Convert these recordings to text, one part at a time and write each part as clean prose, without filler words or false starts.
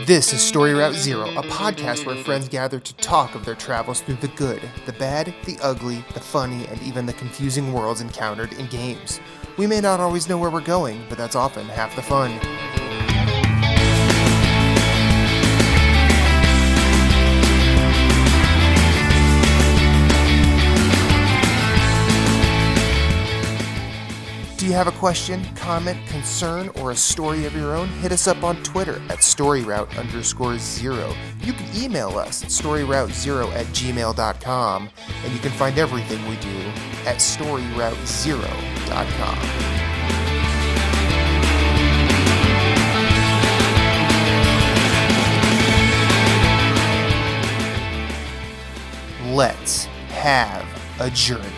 This is Story Route Zero, a podcast where friends gather to talk of their travels through the good, the bad, the ugly, the funny, and even the confusing worlds encountered in games. We may not always know where we're going, but that's often half the fun. Do you have a question, comment, concern, or a story of your own? Hit us up on Twitter at storyroute_0. You can email us at storyroute0@gmail.com, and you can find everything we do at storyroute0.com. Let's have a journey.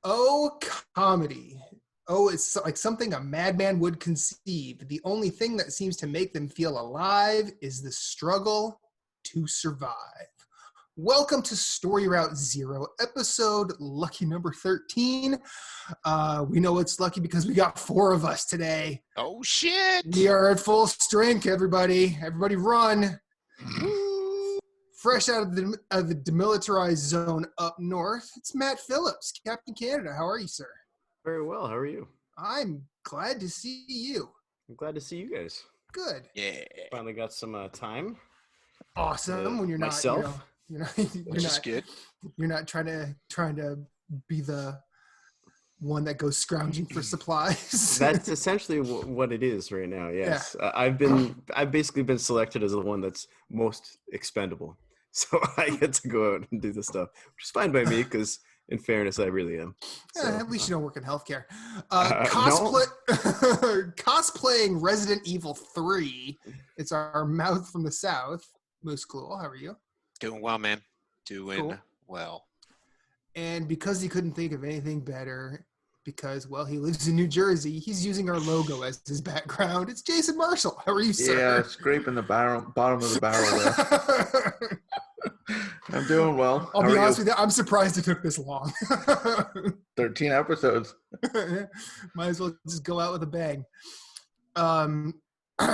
Oh, comedy. Oh, it's like something a madman would conceive. The only thing that seems to make them feel alive is the struggle to survive. Welcome to Story Route Zero, episode lucky number 13. We know it's lucky because we got 4 of us today. Oh, shit. We are at full strength, everybody. Everybody run. Fresh out of the demilitarized zone up north, it's Matt Phillips, Captain Canada. How are you, sir? Very well. How are you? I'm glad to see you. I'm glad to see you guys. Good. Yeah. Finally got some time. Awesome. When you're not, myself. Which is good. You're not trying to be the one that goes scrounging for supplies. That's essentially what it is right now. Yes, yeah. I've basically been selected as the one that's most expendable. So I get to go out and do this stuff, which is fine by me because, in fairness, I really am. So, at least you don't work in healthcare. No. Cosplaying Resident Evil 3. It's our mouth from the south. Moose Cool, how are you? Doing well, man. Doing well. And because he couldn't think of anything better, because, well, he lives in New Jersey, he's using our logo as his background. It's Jason Marshall. How are you, sir? Yeah, scraping the bottom of the barrel there. I'm doing well. I'll be honest with you, I'm surprised it took this long. 13 episodes. Might as well just go out with a bang.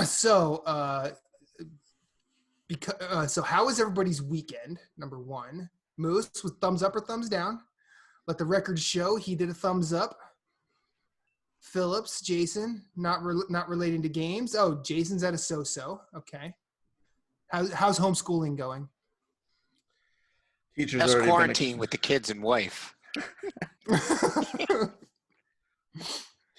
So how was everybody's weekend, number one? Moose with thumbs up or thumbs down. Let the record show he did a thumbs up. Phillips, Jason, not relating to games. Oh, Jason's at a so-so. Okay. How's homeschooling going? Teachers That's already quarantine with the kids and wife.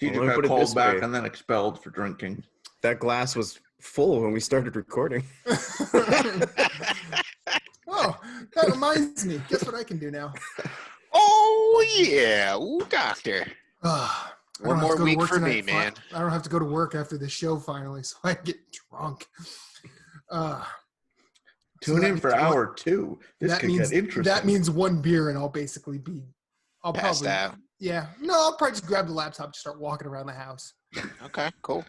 Teacher Well, got put it called this back way. and then expelled for drinking. That glass was full when we started recording. Oh, that reminds me. Guess what I can do now? Oh, yeah. Ooh, doctor. I One don't have more to go to week work for me, tonight. man. I don't have to go to work after the show finally, so I get drunk. Tune in for hour 2. This could get interesting. That means one beer, and I'll basically be. I'll Passed probably. out. Yeah. No, I'll probably just grab the laptop and start walking around the house. Okay, cool.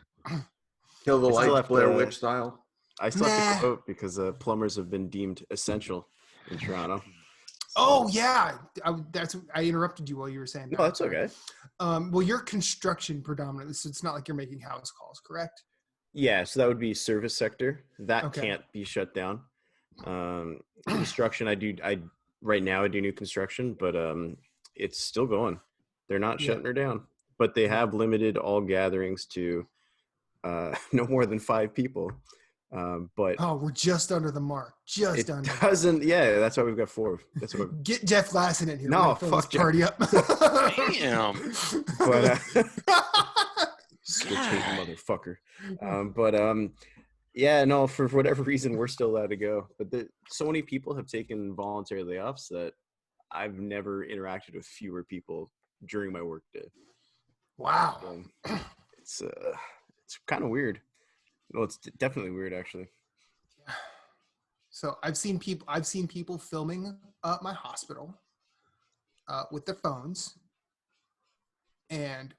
Kill the I still lights, have Blair to- Witch style. I still have Nah. to go out because plumbers have been deemed essential in Toronto. Oh yeah, I interrupted you while you were saying that. No, that's okay. Well, you're construction predominantly, so it's not like you're making house calls, correct? Yeah, so that would be service sector. That Okay. can't be shut down. Construction, I right now I do new construction, but it's still going. They're not shutting her down, but they have limited all gatherings to no more than 5 people. But Oh, we're just under the mark. Just it under. doesn't. Yeah, that's why we've got 4. That's why. Get Jeff Lassen in here. No, We're gonna fill fuck this party up. Damn. But switch hate motherfucker. Yeah, no, for whatever reason, we're still allowed to go. But so many people have taken voluntary layoffs that I've never interacted with fewer people during my work day. Wow. It's kind of weird. Well, it's definitely weird, actually. So I've seen people filming my hospital with their phones, and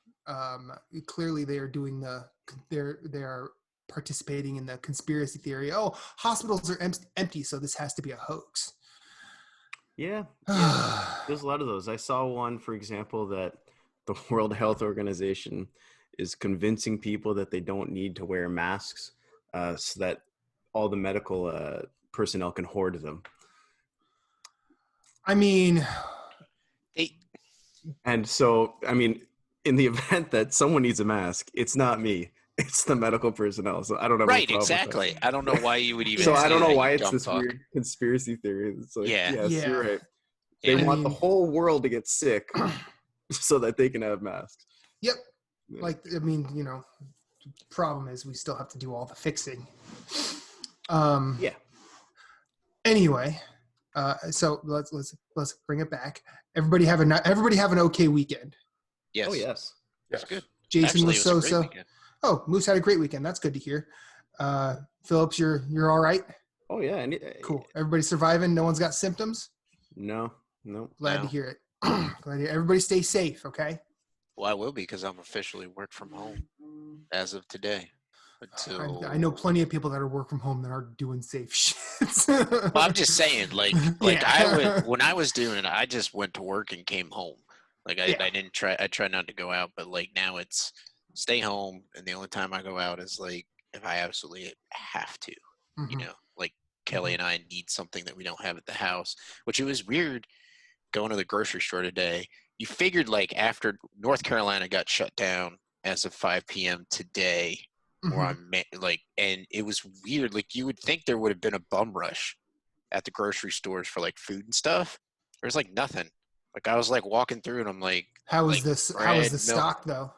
clearly they are doing they are participating in the conspiracy theory. Oh, hospitals are empty, so this has to be a hoax. Yeah, there's a lot of those. I saw one, for example, that the World Health Organization is convincing people that they don't need to wear masks, so that all the medical personnel can hoard them. I mean, And so, I mean, in the event that someone needs a mask, it's not me. It's the medical personnel. So I don't have a Right, problem exactly. I don't know why you would even So say I don't know that, why you it's dumb this fuck. weird conspiracy theory. It's like, Yeah. yes, Yeah. you're right. They Yeah. want the whole world to get sick so that they can have masks. yep. Yeah. Like, I mean, you know, problem is we still have to do all the fixing. Yeah. Anyway, so let's bring it back. Everybody have an okay weekend. Yes. Oh, yes. That's good. Jason Actually, was it was a great so. weekend. Oh, Moose had a great weekend. That's good to hear. Phillips, you're all right. Oh, yeah. Cool. Everybody surviving. No one's got symptoms. No. Glad to No. hear it. Glad to hear. Everybody stay safe. Okay. Well, I will be because I'm officially work from home as of today. Until I know plenty of people that are work from home that are doing safe shit. Well, I'm just saying, like Yeah. when I was doing it, I just went to work and came home. Like Yeah. I didn't try. I try not to go out, but like now it's stay home, and the only time I go out is like if I absolutely have to. You Mhm. know, like Kelly and I need something that we don't have at the house, which it was weird going to the grocery store today. You figured like after North Carolina got shut down as of 5 p.m. today, or Mhm. on like, and it was weird. Like you would think there would have been a bum rush at the grocery stores for like food and stuff. There's like nothing. Like I was like walking through and I'm like How was like this? How was bread, the milk. stock though?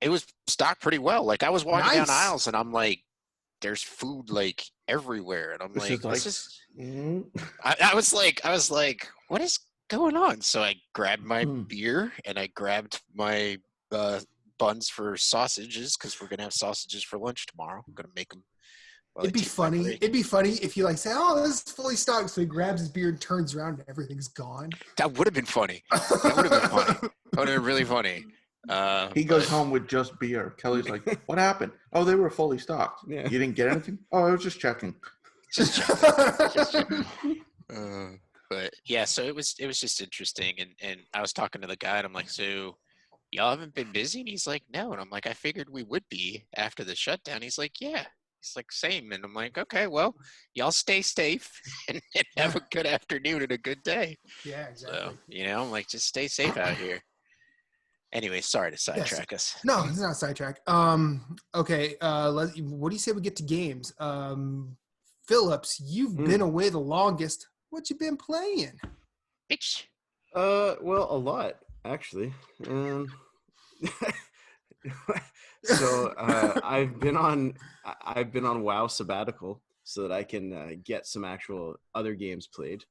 It was stocked pretty well. Like I was walking down Nice. aisles and I'm like, there's food like everywhere, and I'm It's like, just like, this is. mm, I was like, what is going on? So I grabbed my beer and I grabbed my buns for sausages because we're gonna have sausages for lunch tomorrow. I'm gonna make them. It'd be funny. It'd be funny if you like say, "Oh, this is fully stocked." So he grabs his beer and turns around, and everything's gone. That would have been funny. That would have been funny. That would have been really funny. he goes But- home with just beer. Kelly's like, "What happened? Oh, they were fully stocked. Yeah. You didn't get anything? Oh, I was just checking." Just but yeah, so it was just interesting, and I was talking to the guy, and I'm like, so y'all haven't been busy? And he's like, no, and I'm like, I figured we would be after the shutdown. He's like, yeah. He's like, same, and I'm like, okay, well, y'all stay safe and have a good afternoon and a good day. Yeah, exactly. So I'm like, just stay safe out here. Anyway, sorry to sidetrack us. No, it's not a sidetrack. Okay. What do you say we get to games? Phillips, you've been away the longest. What you been playing? Bitch. Well, a lot actually. So I've been on WoW sabbatical so that I can get some actual other games played.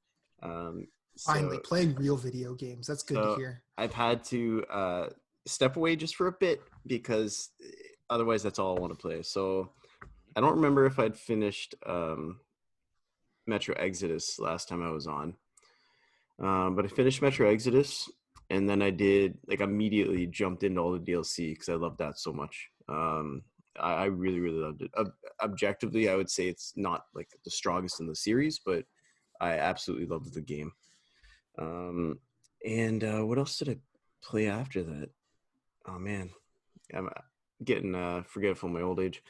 Finally, playing real video games. That's good to hear. I've had to step away just for a bit because otherwise that's all I want to play. So I don't remember if I'd finished Metro Exodus last time I was on. But I finished Metro Exodus, and then I did immediately jumped into all the DLC because I loved that so much. I really, really loved it. Objectively, I would say it's not like the strongest in the series, but I absolutely loved the game. And what else did I play after that? Oh man, I'm getting forgetful in my old age.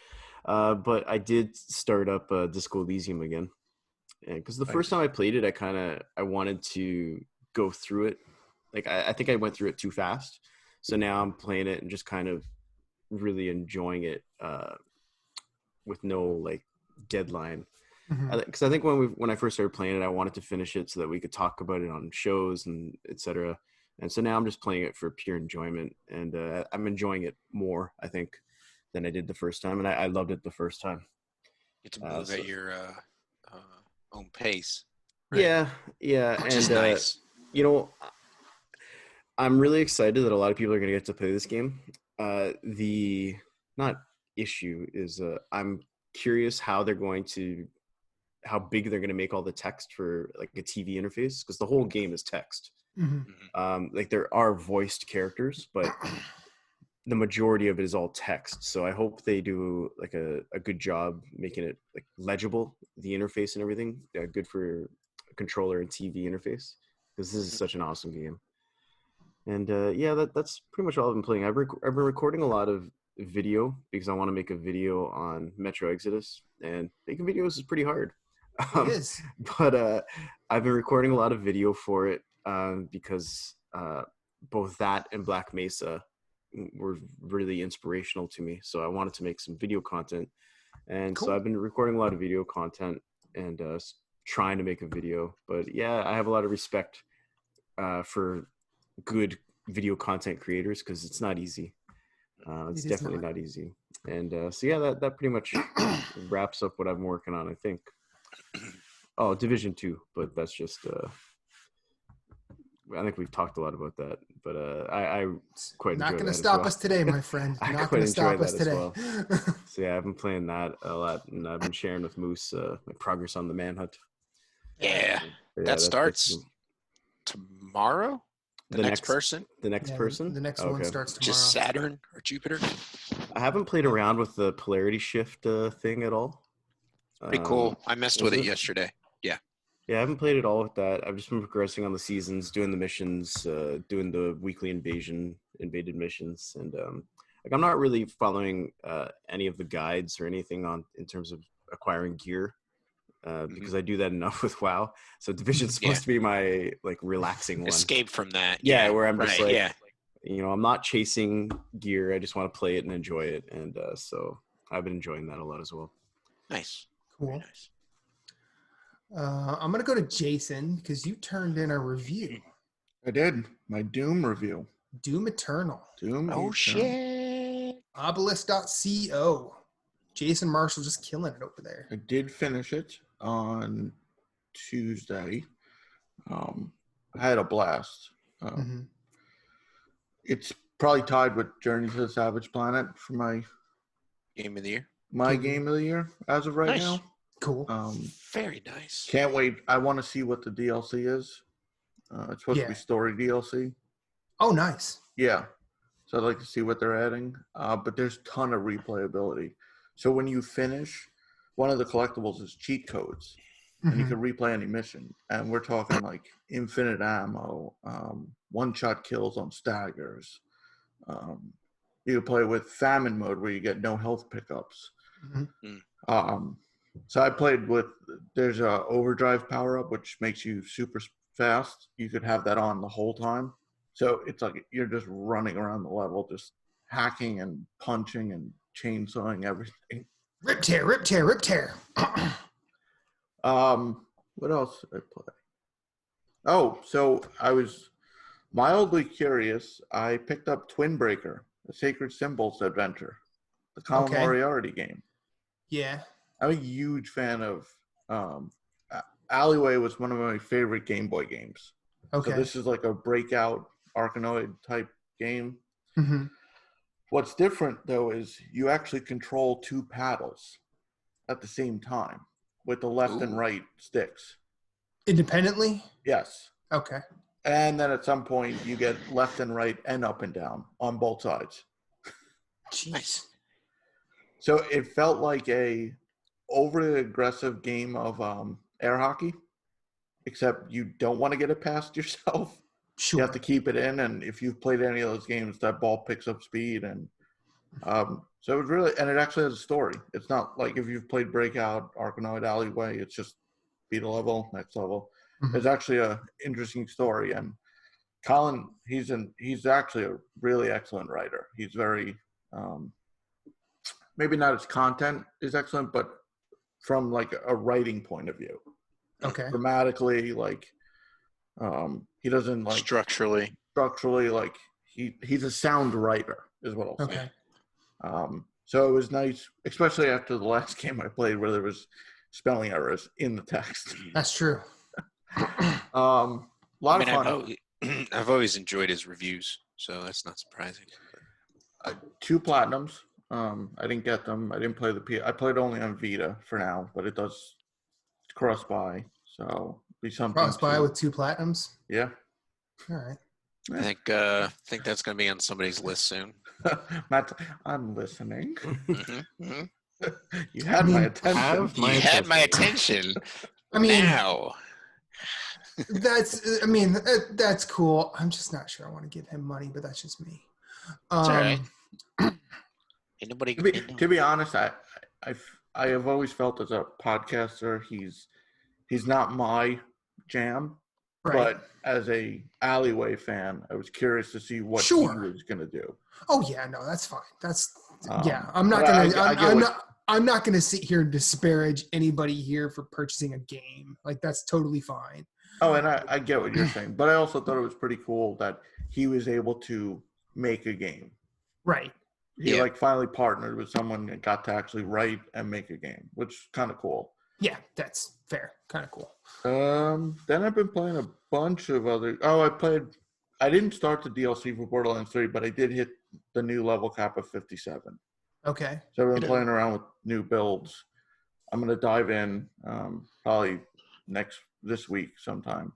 But I did start up Disco Elysium again, because the first time I played it, I wanted to go through it. Like I think I went through it too fast, so now I'm playing it and just kind of really enjoying it with no deadline. Because I think when I first started playing it, I wanted to finish it so that we could talk about it on shows and etc. And so now I'm just playing it for pure enjoyment, and I'm enjoying it more, I think, than I did the first time, and I loved it the first time. Get to move at your own pace. Right? Yeah, Which is nice. I'm really excited that a lot of people are going to get to play this game. The not issue is I'm curious how big they're going to make all the text for a TV interface, because the whole game is text. There are voiced characters, but the majority of it is all text. So I hope they do a good job making it legible, the interface and everything, good for a controller and TV interface, because this is such an awesome game. And that's pretty much all I've been playing. I've been recording a lot of video because I want to make a video on Metro Exodus, and making videos is pretty hard. It is. But I've been recording a lot of video for it because both that and Black Mesa were really inspirational to me. So I wanted to make some video content, and Cool. so I've been recording a lot of video content and trying to make a video. But yeah, I have a lot of respect for good video content creators because it's not easy. It's definitely not easy. And so yeah, that pretty much wraps up what I'm working on, I think. Oh, Division 2, but that's just I think we've talked a lot about that, but I quite not enjoy going to that stop as well. us today, my friend. I Not quite going to stop enjoy us that as today. well. So yeah, I've been playing that a lot, and I've been sharing with Moose my progress on the Manhunt. Yeah. But That starts tomorrow? The next person? The next person? The next Okay. one starts tomorrow. Just Saturn or Jupiter? I haven't played around with the polarity shift thing at all. Pretty cool. I messed with it yesterday. Yeah. Yeah, I haven't played at all with that. I've just been progressing on the seasons, doing the missions, doing the weekly invaded missions, and like I'm not really following any of the guides or anything in terms of acquiring gear because I do that enough with WoW. So Division's supposed to be my like relaxing one. Escape from that. Yeah, where I'm just right, like, I'm not chasing gear. I just want to play it and enjoy it, and so I've been enjoying that a lot as well. Nice. Cool. Very nice. I'm going to go to Jason because you turned in a review. I did. My Doom review. Doom Eternal. Doom Oh, Eternal. shit. Obelisk.co. Jason Marshall just killing it over there. I did finish it on Tuesday. I had a blast. It's probably tied with Journey to the Savage Planet for my Game of the year. game of the year as of right now. Cool. Very nice. Can't wait. I want to see what the DLC is. It's supposed to be story DLC. Oh, nice. Yeah. So I'd like to see what they're adding. But there's a ton of replayability. So when you finish, one of the collectibles is cheat codes. And you can replay any mission. And we're talking like infinite ammo, one-shot kills on staggers. You can play with famine mode where you get no health pickups. So I played with, there's a overdrive power-up, which makes you super fast. You could have that on the whole time. So it's like you're just running around the level, just hacking and punching and chainsawing everything. Rip tear, rip tear, rip tear. What else did I play? Oh, so I was mildly curious. I picked up Twin Breaker, the Sacred Symbols Adventure, the Colin Moriarty game. Yeah. I'm a huge fan of Alleyway was one of my favorite Game Boy games. Okay. So this is like a breakout Arkanoid type game. What's different though is you actually control two paddles at the same time with the left and right sticks. Independently? Yes. Okay. And then at some point you get left and right and up and down on both sides. Jeez. So it felt like a overly aggressive game of air hockey, except you don't want to get it past yourself. Sure. You have to keep it in, and if you've played any of those games, that ball picks up speed, and so it was really, and it actually has a story. It's not like if you've played Breakout, Arkanoid, Alleyway, it's just beat a level, next level. It's actually a interesting story, and Colin, he's actually a really excellent writer. He's very maybe not his content is excellent, but from like a writing point of view. Okay. Grammatically, like he doesn't like structurally like he's a sound writer is what I'll say. Okay. So it was nice, especially after the last game I played where there was spelling errors in the text. That's true. Lot of fun. I've always enjoyed his reviews, so that's not surprising. 2 platinums. I didn't get them. I didn't play I played only on Vita for now, but it does cross by, so be something. Cross by with 2 platinums? Yeah. All right. I think that's going to be on somebody's list soon. Matt, I'm listening. You had my attention. You had my attention. I mean, now. That's cool. I'm just not sure I want to give him money, but that's just me. It's all right. Ain't nobody. To be honest, I have always felt as a podcaster, he's not my jam. Right. But as a alleyway fan, I was curious to see what he was going to do. Oh yeah, no, that's fine. I'm not gonna sit here and disparage anybody here for purchasing a game. Like that's totally fine. Oh, and I get what you're saying, but I also thought it was pretty cool that he was able to make a game. Right. He finally partnered with someone and got to actually write and make a game, which is kind of cool. Yeah, that's fair. Kind of cool. Then I've been playing a bunch of other. I didn't start the DLC for Borderlands 3, but I did hit the new level cap of 57. Okay. So I've been playing around with new builds. I'm going to dive in probably this week sometime.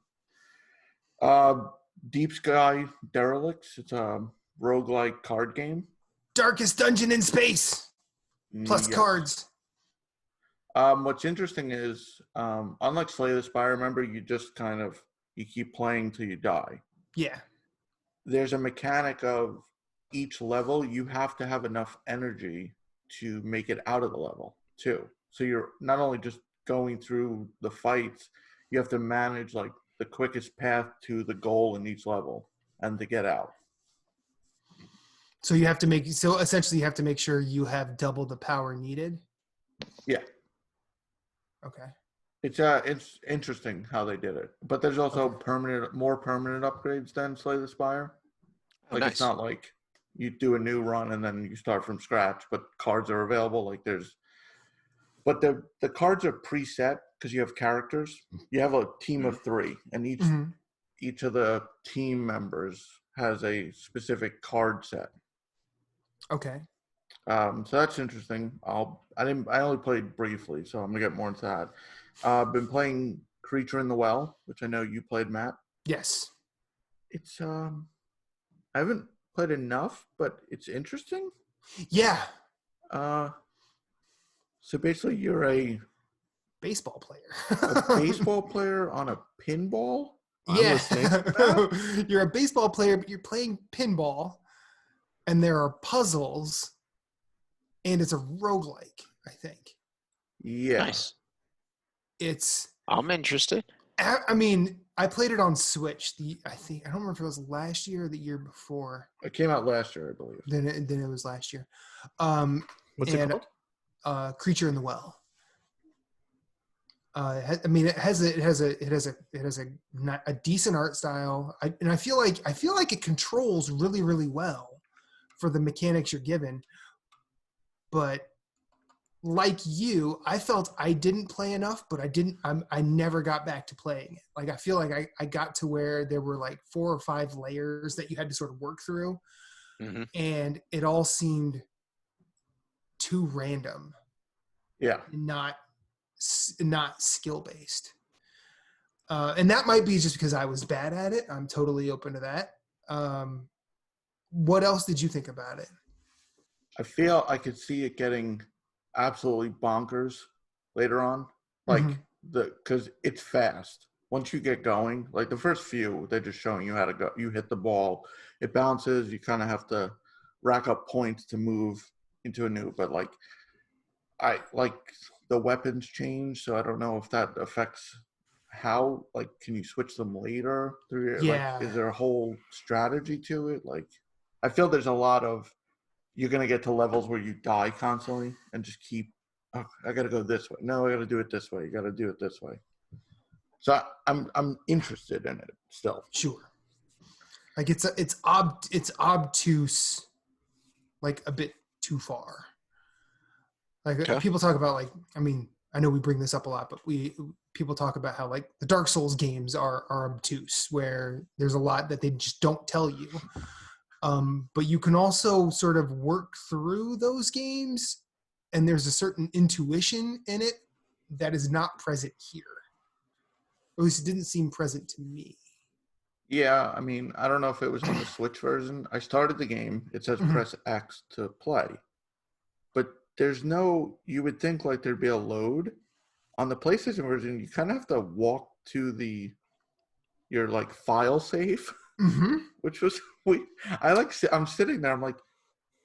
Deep Sky Derelicts. It's a roguelike card game. Darkest dungeon in space. Plus cards. What's interesting is, unlike Slay the Spire, remember, you just you keep playing till you die. Yeah. There's a mechanic of each level, you have to have enough energy to make it out of the level, too. So you're not only just going through the fights, you have to manage, the quickest path to the goal in each level and to get out. So essentially you have to make sure you have double the power needed? Yeah. Okay. It's interesting how they did it, but there's also more permanent upgrades than Slay the Spire. Nice. It's not like you do a new run and then you start from scratch, but cards are available. But the cards are preset because you have characters. You have a team of 3, and each of the team members has a specific card set. Okay. So that's interesting. I only played briefly, so I'm gonna get more into that. I've been playing Creature in the Well, which I know you played, Matt. Yes. It's I haven't played enough, but it's interesting. Yeah. So basically, you're a baseball player. A baseball player on a pinball? Yeah. You're a baseball player, but you're playing pinball, and there are puzzles, and it's a roguelike, I think. Yeah. Nice. I'm interested. I mean, I played it on Switch. I don't remember if it was last year or the year before. It came out last year, I believe. Then it was last year. What's it called? Creature in the Well. It has a decent art style, and I feel like it controls really, really well for the mechanics you're given. But like you, I felt I didn't play enough, but I never got back to playing it. Like I feel like I got to where there were like 4 or 5 layers that you had to sort of work through, and it all seemed too random. Yeah, not skill based, and that might be just because I was bad at it. I'm totally open to that. What else did you think about it? I feel I could see it getting absolutely bonkers later on, because it's fast. Once you get going, like the first few, they're just showing you how to go. You hit the ball, it bounces. You kind of have to rack up points to move into a new. But the weapons change, so I don't know if that affects how. Can you switch them later? Is there a whole strategy to it? I feel there's a lot of. You're going to get to levels where you die constantly and just keep, I got to go this way. No, I got to do it this way. You got to do it this way. So I'm interested in it still. Sure. It's obtuse, like a bit too far. People talk about I know we bring this up a lot, but people talk about how the Dark Souls games are obtuse, where there's a lot that they just don't tell you. But you can also sort of work through those games, and there's a certain intuition in it that is not present here. Or at least it didn't seem present to me. Yeah, I mean, I don't know if it was on the Switch version. I started the game. It says press X to play. But there's you would think there'd be a load. On the PlayStation version, you kind of have to walk to the your like file save, Mm-hmm. which was I'm sitting there. I'm like,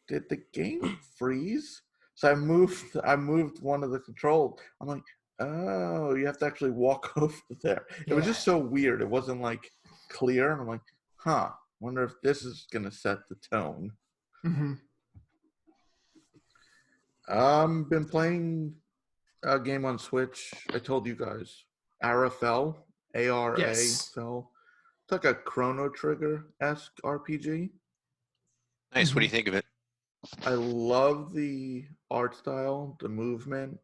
did the game freeze? So I moved one of the controls. I'm like, oh, you have to actually walk over there. It was just so weird. It wasn't like clear. And I'm like, huh. Wonder if this is gonna set the tone. Mm-hmm. Been playing a game on Switch. I told you guys, Arafel, ARA Yes. fell. It's like a Chrono Trigger-esque RPG. Nice. What do you think of it? I love the art style, the movement.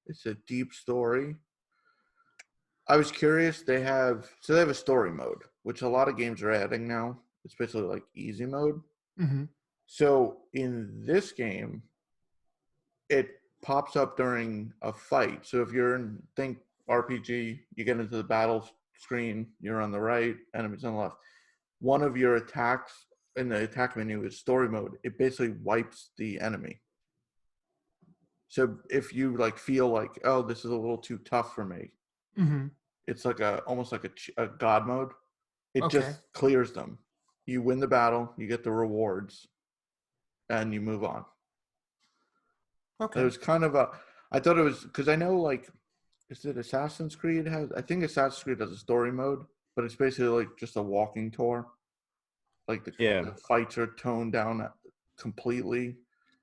It's a deep story. I was curious. They have a story mode, which a lot of games are adding now. It's basically like easy mode. Mm-hmm. So in this game, it pops up during a fight. So if you're in RPG, you get into the battle screen, you're on the right, enemies on the left. One of your attacks in the attack menu is story mode. It basically wipes the enemy. So if you like feel like, oh, this is a little too tough for me, Mm-hmm. it's like almost like a god mode. It Okay. just clears them. You win the battle, you get the rewards, and you move on. Okay. It was kind of I thought it was, because I know, like, is it Assassin's Creed I think Assassin's Creed has a story mode, but it's basically like just a walking tour. Like the fights are toned down completely.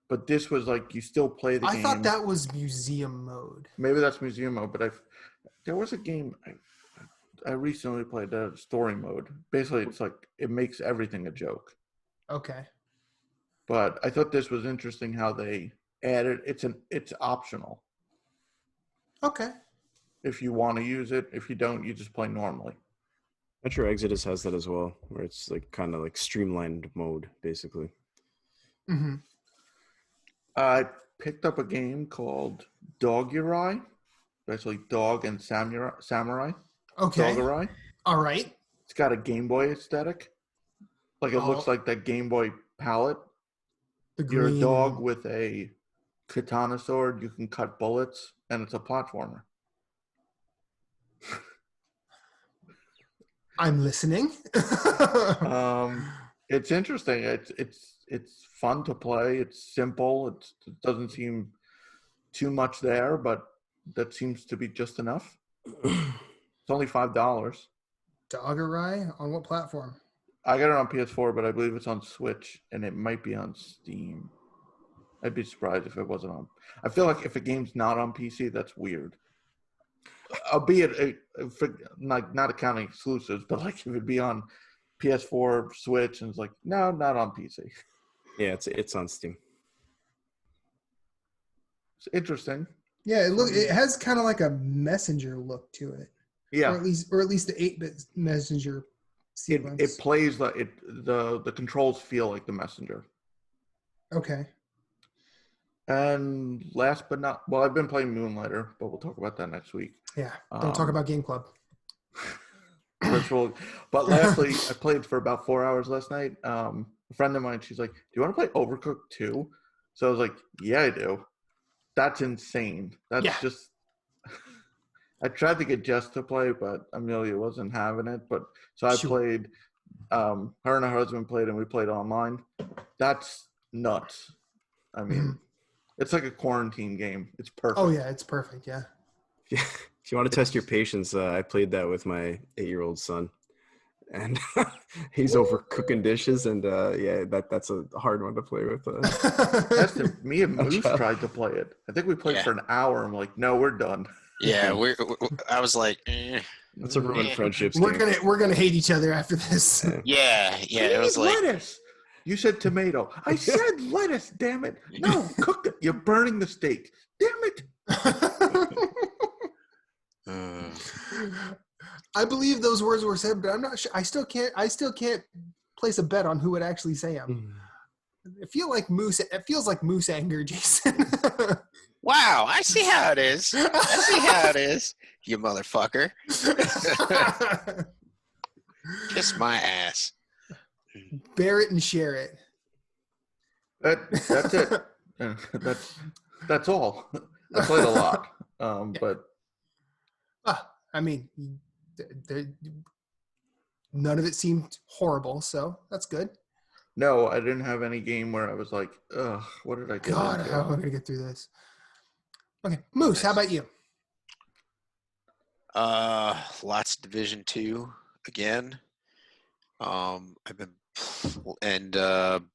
But this was like, you still play the game. I thought that was museum mode. Maybe that's museum mode, but there was a game I recently played, story mode. Basically, it's like, it makes everything a joke. Okay. But I thought this was interesting how they added, it's optional. Okay. If you want to use it. If you don't, you just play normally. Metro Exodus has that as well, where it's like kind of like streamlined mode, basically. Mm-hmm. I picked up a game called Dogurai, basically dog and samurai. Okay. Dogurai. All right. It's got a Game Boy aesthetic. Like it looks like that Game Boy palette. You're a dog with a katana sword. You can cut bullets, and it's a platformer. I'm listening. It's interesting. It's fun to play. It's simple. It doesn't seem too much there, but that seems to be just enough. It's only $5. Dogurai on what platform? I got it on PS4, but I believe it's on Switch, and it might be on Steam. I'd be surprised if it wasn't on. I feel like if a game's not on PC, that's weird. Albeit, not accounting exclusives, but like if it'd be on PS4, Switch, and it's like, no, not on PC. Yeah, it's on Steam. It's interesting. Yeah, it has kind of like a messenger look to it. Yeah, or at least the 8-bit messenger sequence. It plays like the controls feel like the messenger. Okay. And last but not, well, I've been playing Moonlighter, but we'll talk about that next week. Yeah, don't talk about Game Club. But lastly, I played for about 4 hours last night. A friend of mine, she's like, do you want to play Overcooked 2? So I was like, yeah, I do. That's insane. That's just... I tried to get Jess to play, but Amelia wasn't having it. But so I played, her and her husband played, and we played online. That's nuts. I mean, it's like a quarantine game. It's perfect. Oh, yeah, it's perfect, yeah. If you want to test your patience, I played that with my 8-year-old son, and he's over cooking dishes, and that's a hard one to play with. Me and Moose tried to play it. I think we played for an hour. I'm like, no, we're done. Yeah, I was like, That's a ruined friendships. We're gonna hate each other after this. Yeah. It was like lettuce. You said tomato. I said lettuce. Damn it! No, cook it. You're burning the steak. Damn it! I believe those words were said, but I'm not sure. I still can't place a bet on who would actually say them. It feels like moose anger, Jason. Wow, I see how it is. You motherfucker. Kiss my ass. Bear it and share it. That's it. That's all. I played a lot. But I mean, None of it seemed horrible, so that's good. No, I didn't have any game where I was like, ugh, what did I get God, into? how am I gonna get through this? Okay, Moose, how about you? Lots of Division 2 again. I've been and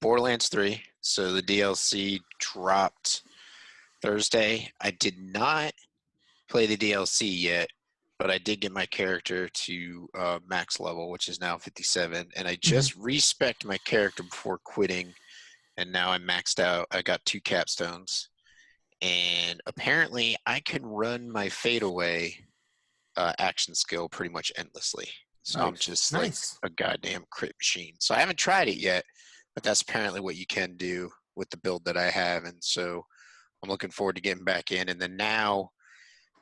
Borderlands 3. So the DLC dropped Thursday. I did not play the DLC yet, but I did get my character to max level, which is now 57, and I just respec'd my character before quitting, and now I'm maxed out. I got 2 capstones, and apparently I can run my fadeaway action skill pretty much endlessly. So I'm just like a goddamn crit machine. So I haven't tried it yet, but that's apparently what you can do with the build that I have, and so I'm looking forward to getting back in. And then now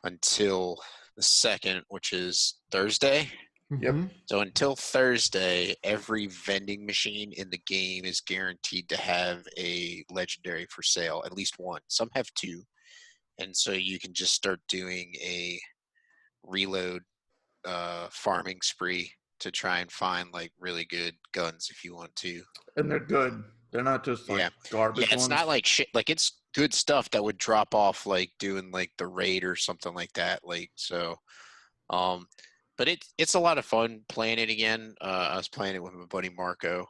until the 2nd, which is Thursday. Yep. So until Thursday, every vending machine in the game is guaranteed to have a legendary for sale, at least one. Some have 2. And so you can just start doing a reload farming spree to try and find like really good guns if you want to. And they're good. They're not just like garbage it's ones. not like shit. Like it's good stuff that would drop off like doing like the raid or something like that. Like so, but it's a lot of fun playing it again. I was playing it with my buddy Marco,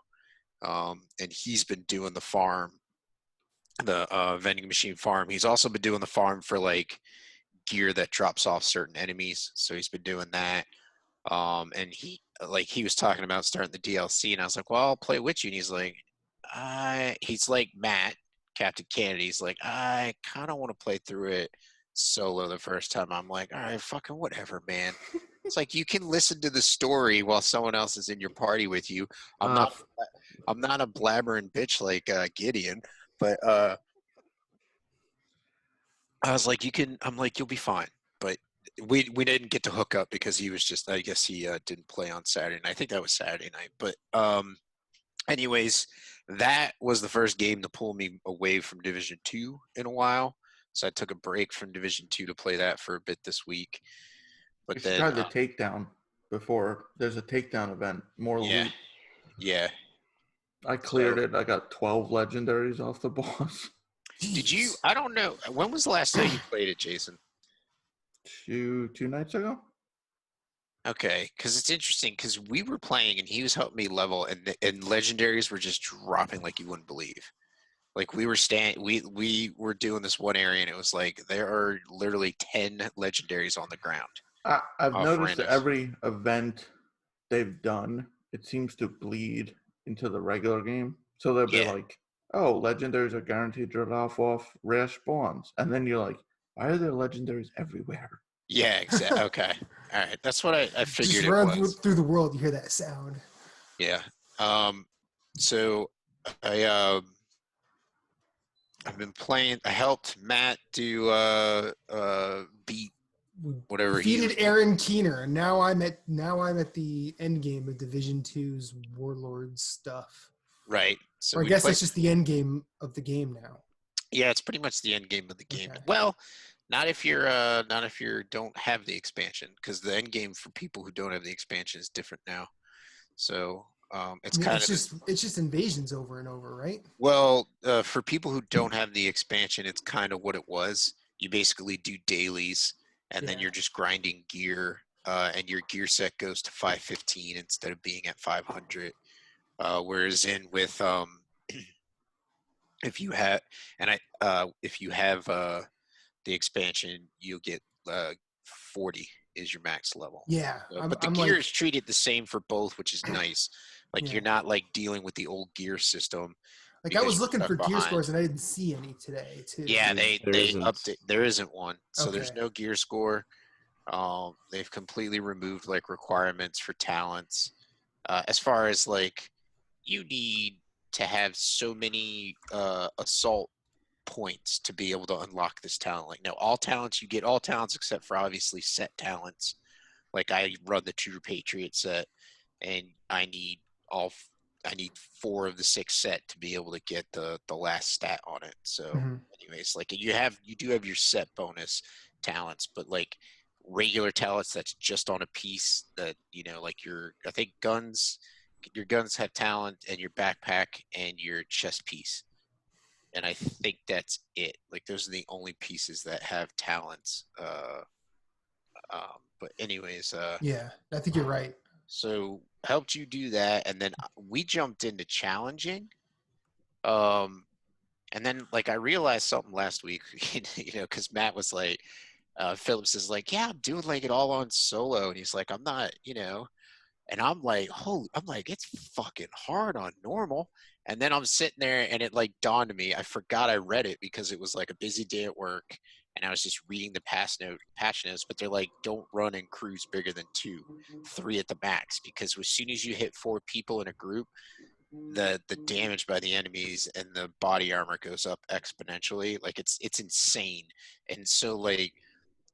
and he's been doing the farm, the vending machine farm. He's also been doing the farm for like gear that drops off certain enemies. So he's been doing that. And he was talking about starting the DLC, and I was like, well, I'll play with you. And he's like Matt, Captain Canada. He's like, I kind of want to play through it solo the first time. I'm like, all right, fucking whatever, man. It's like you can listen to the story while someone else is in your party with you. I'm not a blabbering bitch like Gideon, but I was like, I'm like, you'll be fine. But we didn't get to hook up because he was just, I guess he didn't play on Saturday night. I think that was Saturday night. But anyways, that was the first game to pull me away from Division 2 in a while. So I took a break from Division 2 to play that for a bit this week. But you should try the takedown before. There's a takedown event. More loot. Yeah. I cleared it. I got 12 legendaries off the boss. Did you? I don't know. When was the last time you played it, Jason? Two nights ago. Okay, because it's interesting because we were playing and he was helping me level, and legendaries were just dropping like you wouldn't believe. Like we were doing this one area and it was like there are literally 10 legendaries on the ground. I've noticed that every event they've done, it seems to bleed into the regular game. So they'll be like, oh, legendaries are guaranteed to drop off rare spawns. And then you're like, why are there legendaries everywhere? Yeah, exactly. Okay. All right. That's what I figured. Just run through the world, you hear that sound. Yeah. So I've been playing. I helped Matt do beat whatever he defeated Aaron Keener, and now I'm at the end game of Division 2's Warlord stuff. Right. So or I guess that's just the end game of the game now. Yeah, it's pretty much the end game of the game. Okay. Well, not if you don't have the expansion, because the end game for people who don't have the expansion is different now. So it's just invasions over and over, right? Well, for people who don't have the expansion, it's kind of what it was. You basically do dailies, and then you're just grinding gear, and your gear set goes to 515 instead of being at 500. Whereas with if you have the expansion, you'll get 40 is your max level. Yeah, but the gear is treated the same for both, which is nice. Like you're not like dealing with the old gear system. Like I was looking for gear scores and I didn't see any today too. Yeah, they update. There isn't one, so there's no gear score. They've completely removed like requirements for talents. As far as like, you need to have so many assault points to be able to unlock this talent. Like, no, you get all talents except for obviously set talents. Like I run the True Patriot set, and I need 4 of the 6 set to be able to get the last stat on it. So anyways, like you do have your set bonus talents, but like regular talents that's just on a piece that, like I think your guns have talent, and your backpack and your chest piece. And I think that's it. Like those are the only pieces that have talents. But anyways, Yeah, I think you're right. so helped you do that, and then we jumped into challenging. Um, and then like I realized something last week, because Matt was like, Phillips is like, yeah, I'm doing like it all on solo, and he's like, I'm not, and I'm like, holy, I'm like, it's fucking hard on normal. And then I'm sitting there, and it like dawned on me. I forgot I read it because it was like a busy day at work, and I was just reading the patch notes. But they're like, don't run in crews bigger than 2, 3 at the max, because as soon as you hit 4 people in a group, the damage by the enemies and the body armor goes up exponentially. Like it's insane. And so like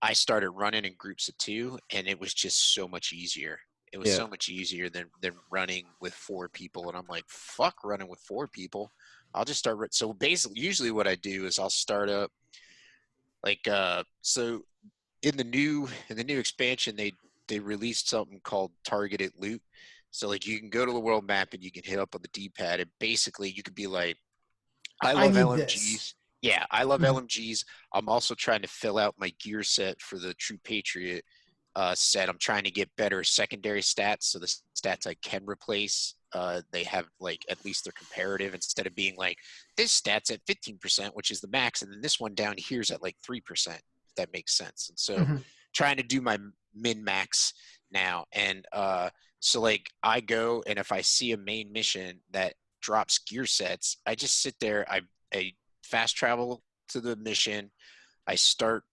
I started running in groups of 2, and it was just so much easier. It was so much easier than running with 4 people. And I'm like, fuck running with 4 people. I'll just start. So basically, usually what I do is I'll start up like, so in the new expansion, they released something called targeted loot. So like you can go to the world map and you can hit up on the D-pad, and basically you could be like, I I love need LMGs. this. Yeah, I love Mhm. LMGs. I'm also trying to fill out my gear set for the True Patriot set. I'm trying to get better secondary stats, so the stats I can replace, they have like at least they're comparative, instead of being like this stat's at 15%, which is the max, and then this one down here's at like 3%. If that makes sense. And so Mhm. trying to do my min max now, and so like I go, and if I see a main mission that drops gear sets, I just sit there. I fast travel to the mission. I start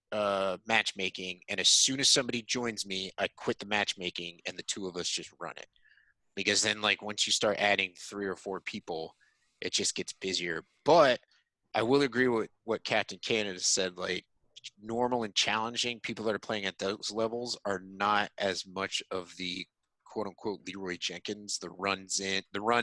matchmaking, and as soon as somebody joins me, I quit the matchmaking, and the 2 of us just run it. Because then, like, once you start adding 3 or 4 people, it just gets busier. But I will agree with what Captain Canada said. Like, normal and challenging, people that are playing at those levels are not as much of the quote unquote Leroy Jenkins, the run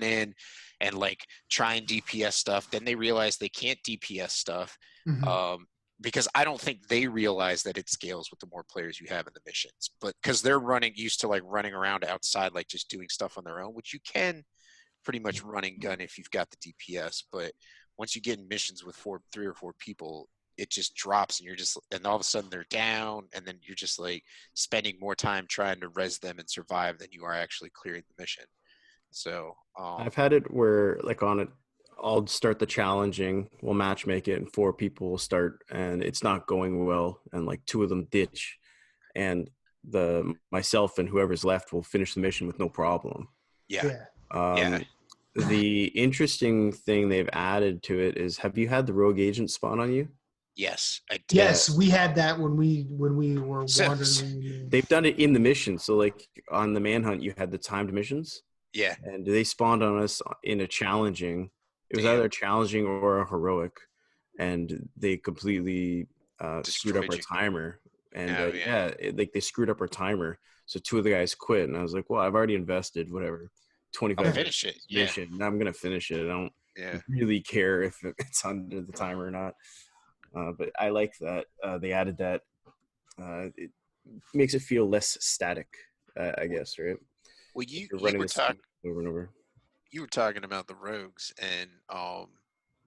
in and like try and DPS stuff. Then they realize they can't DPS stuff. Mhm. Because I don't think they realize that it scales with the more players you have in the missions, but because they're used to like running around outside, like just doing stuff on their own, which you can pretty much run and gun if you've got the DPS. But once you get in missions with 3 or 4 people, it just drops, and all of a sudden they're down, and then you're just like spending more time trying to res them and survive than you are actually clearing the mission. So I've had it where, like, on it, I'll start the challenging, we'll match make it, and 4 people will start, and it's not going well, and like 2 of them ditch, and the myself and whoever's left will finish the mission with no problem. yeah, Yeah. yeah. The interesting thing they've added to it is, have you had the rogue agent spawn on you? Yes, I did. Yes, we had that when we were So- wandering. They've done it in the mission. So like on the manhunt, you had the timed missions, Yeah, and they spawned on us in a challenging. It was Damn. either a challenging or a heroic, and they completely screwed up Destroyed our you. timer. And Oh, yeah. like they screwed up our timer. So 2 of the guys quit, and I was like, "Well, I've already invested whatever, 25 I'll minutes finish it. in this Yeah, mission. And I'm gonna finish it. I don't yeah. really care if it's under the timer or not." But I like that they added that. It makes it feel less static, I guess, right? Well, If you're you running were the same talking over and over. about the rogues, and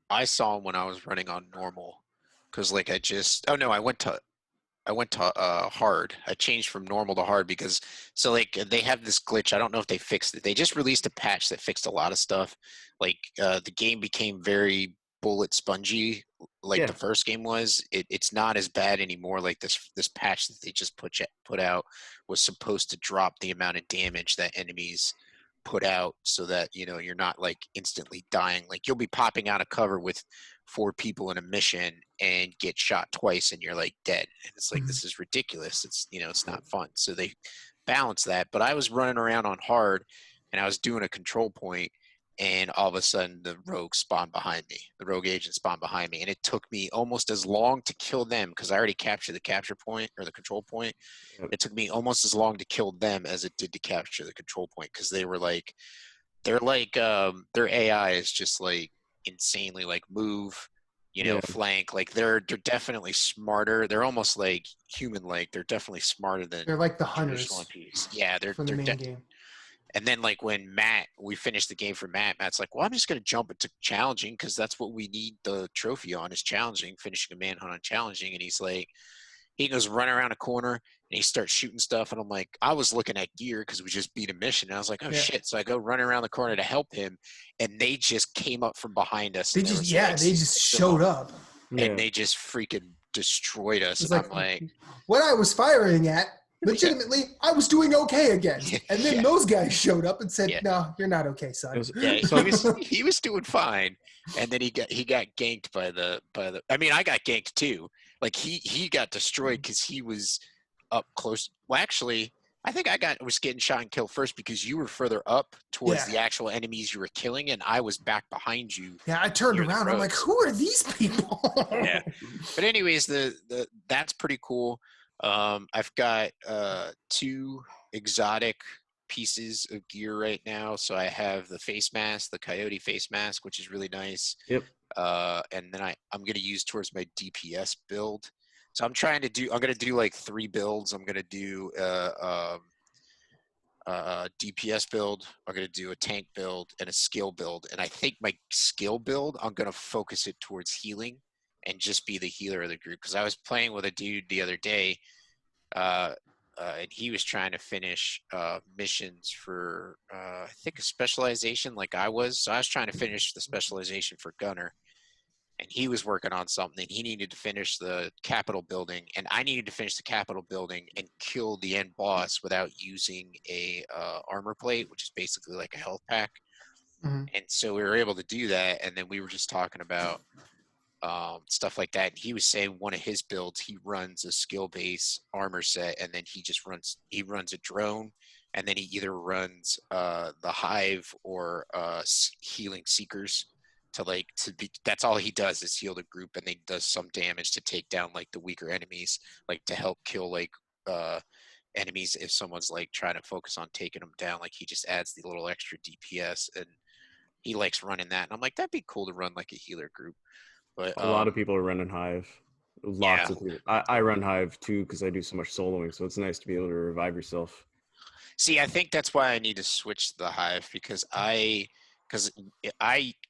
I saw them when I was running on normal, because like I went to hard. I changed from normal to hard because so like they have this glitch. I don't know if they fixed it. They just released a patch that fixed a lot of stuff. Like the game became very bullet spongy, like Yeah. the first game was. It's not as bad anymore. Like this patch that they just put out was supposed to drop the amount of damage that enemies put out, so that you're not like instantly dying. Like you'll be popping out of cover with 4 people in a mission and get shot twice, and you're like dead, and it's like, Mhm. this is ridiculous. It's it's not fun. So they balance that. But I was running around on hard, and I was doing a control point, and all of a sudden the rogue spawned behind me, the rogue agent spawned behind me, and it took me almost as long to kill them, because I already captured the capture point or the control point. Yep. It took me almost as long to kill them as it did to capture the control point, because they were like, they're like their AI is just like insanely like move, flank. Like they're definitely smarter. They're almost like human-like. They're definitely smarter than They're like the traditional hunters MPs. Yeah, from the main game. And then like when we finished the game for Matt's like, well, I'm just gonna jump into challenging because that's what we need the trophy on is challenging, finishing a manhunt on challenging. And he's like, he goes run around a corner and he starts shooting stuff. And I'm like, I was looking at gear because we just beat a mission. And I was like, oh shit. So I go running around the corner to help him. And they just came up from behind us. They just showed up. And they just freaking destroyed us. And I'm like, what I was firing at, legitimately, I was doing okay again. And then those guys showed up and said, no, you're not okay, son. He was doing fine. And then he got ganked by the I mean, I got ganked too. Like he got destroyed because he was up close. Well, actually, I think I was getting shot and killed first because you were further up towards the actual enemies you were killing, and I was back behind you. Yeah, I turned around. I'm like, who are these people? Yeah. But anyways, that's pretty cool. I've got 2 exotic pieces of gear right now. So I have the face mask, the coyote face mask, which is really nice. Yep. And then I'm going to use towards my DPS build. So I'm going to do like 3 builds. I'm going to do DPS build. I'm going to do a tank build and a skill build. And I think my skill build, I'm going to focus it towards healing and just be the healer of the group. Because I was playing with a dude the other day, and he was trying to finish missions for, I think, a specialization like I was. So I was trying to finish the specialization for Gunner. And he was working on something. He needed to finish the Capitol building, and I needed to finish the Capitol building and kill the end boss without using a armor plate, which is basically like a health pack. Mm-hmm. And so we were able to do that, and then we were just talking about stuff like that. And he was saying one of his builds, he runs a skill-based armor set, and then he runs a drone, and then he either runs the Hive or healing seekers. That's all he does is heal the group, and he does some damage to take down like the weaker enemies, like to help kill like enemies if someone's like trying to focus on taking them down. Like he just adds the little extra DPS, and he likes running that. And I'm like, that'd be cool to run like a healer group. But a lot of people are running Hive. Lots of people. I run Hive too because I do so much soloing, so it's nice to be able to revive yourself. See, I think that's why I need to switch to the Hive because I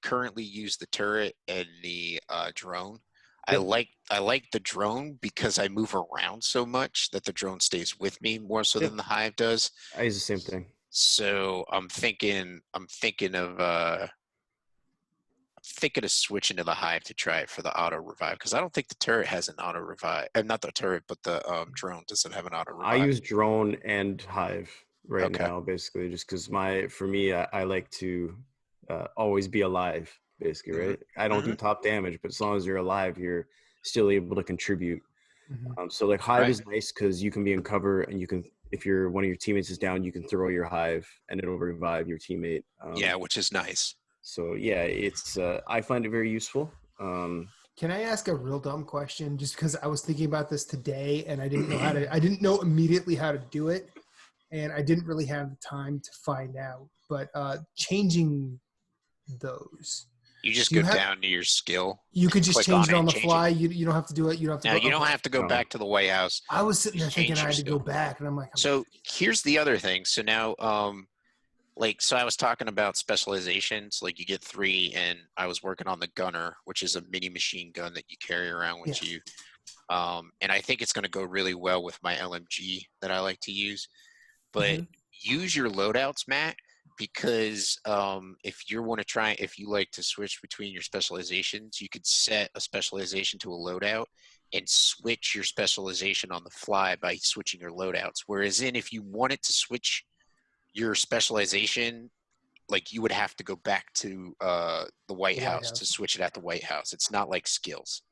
currently use the turret and the drone. I like the drone because I move around so much that the drone stays with me more so than the Hive does. I use the same thing. So I'm thinking of switching to the Hive to try it for the auto revive because I don't think the turret has an auto revive. Not the turret, but the drone doesn't have an auto revive. I use drone and Hive now, basically, just because for me, I like to always be alive, basically, right? I don't do top damage, but as long as you're alive, you're still able to contribute. So like Hive is nice because you can be in cover, and you can, if one of your teammates is down, you can throw your Hive and it'll revive your teammate. Which is nice. So yeah, it's I find it very useful. Can I ask a real dumb question? Just because I was thinking about this today and I didn't know immediately how to do it, and I didn't really have the time to find out. But changing those, you just go down to your skill. You could just change it on the fly. You don't have to do it. You don't have to. You don't have to go back to the White House. I was sitting there thinking I had to go back, and I'm like. So here's the other thing. So now, so I was talking about specializations. Like you get 3, and I was working on the Gunner, which is a mini machine gun that you carry around with you. And I think it's going to go really well with my LMG that I like to use. But use your loadouts, Matt. Because if you like to switch between your specializations, you could set a specialization to a loadout and switch your specialization on the fly by switching your loadouts. Whereas if you wanted to switch your specialization, like you would have to go back to the White House to switch it at the White House. It's not like skills.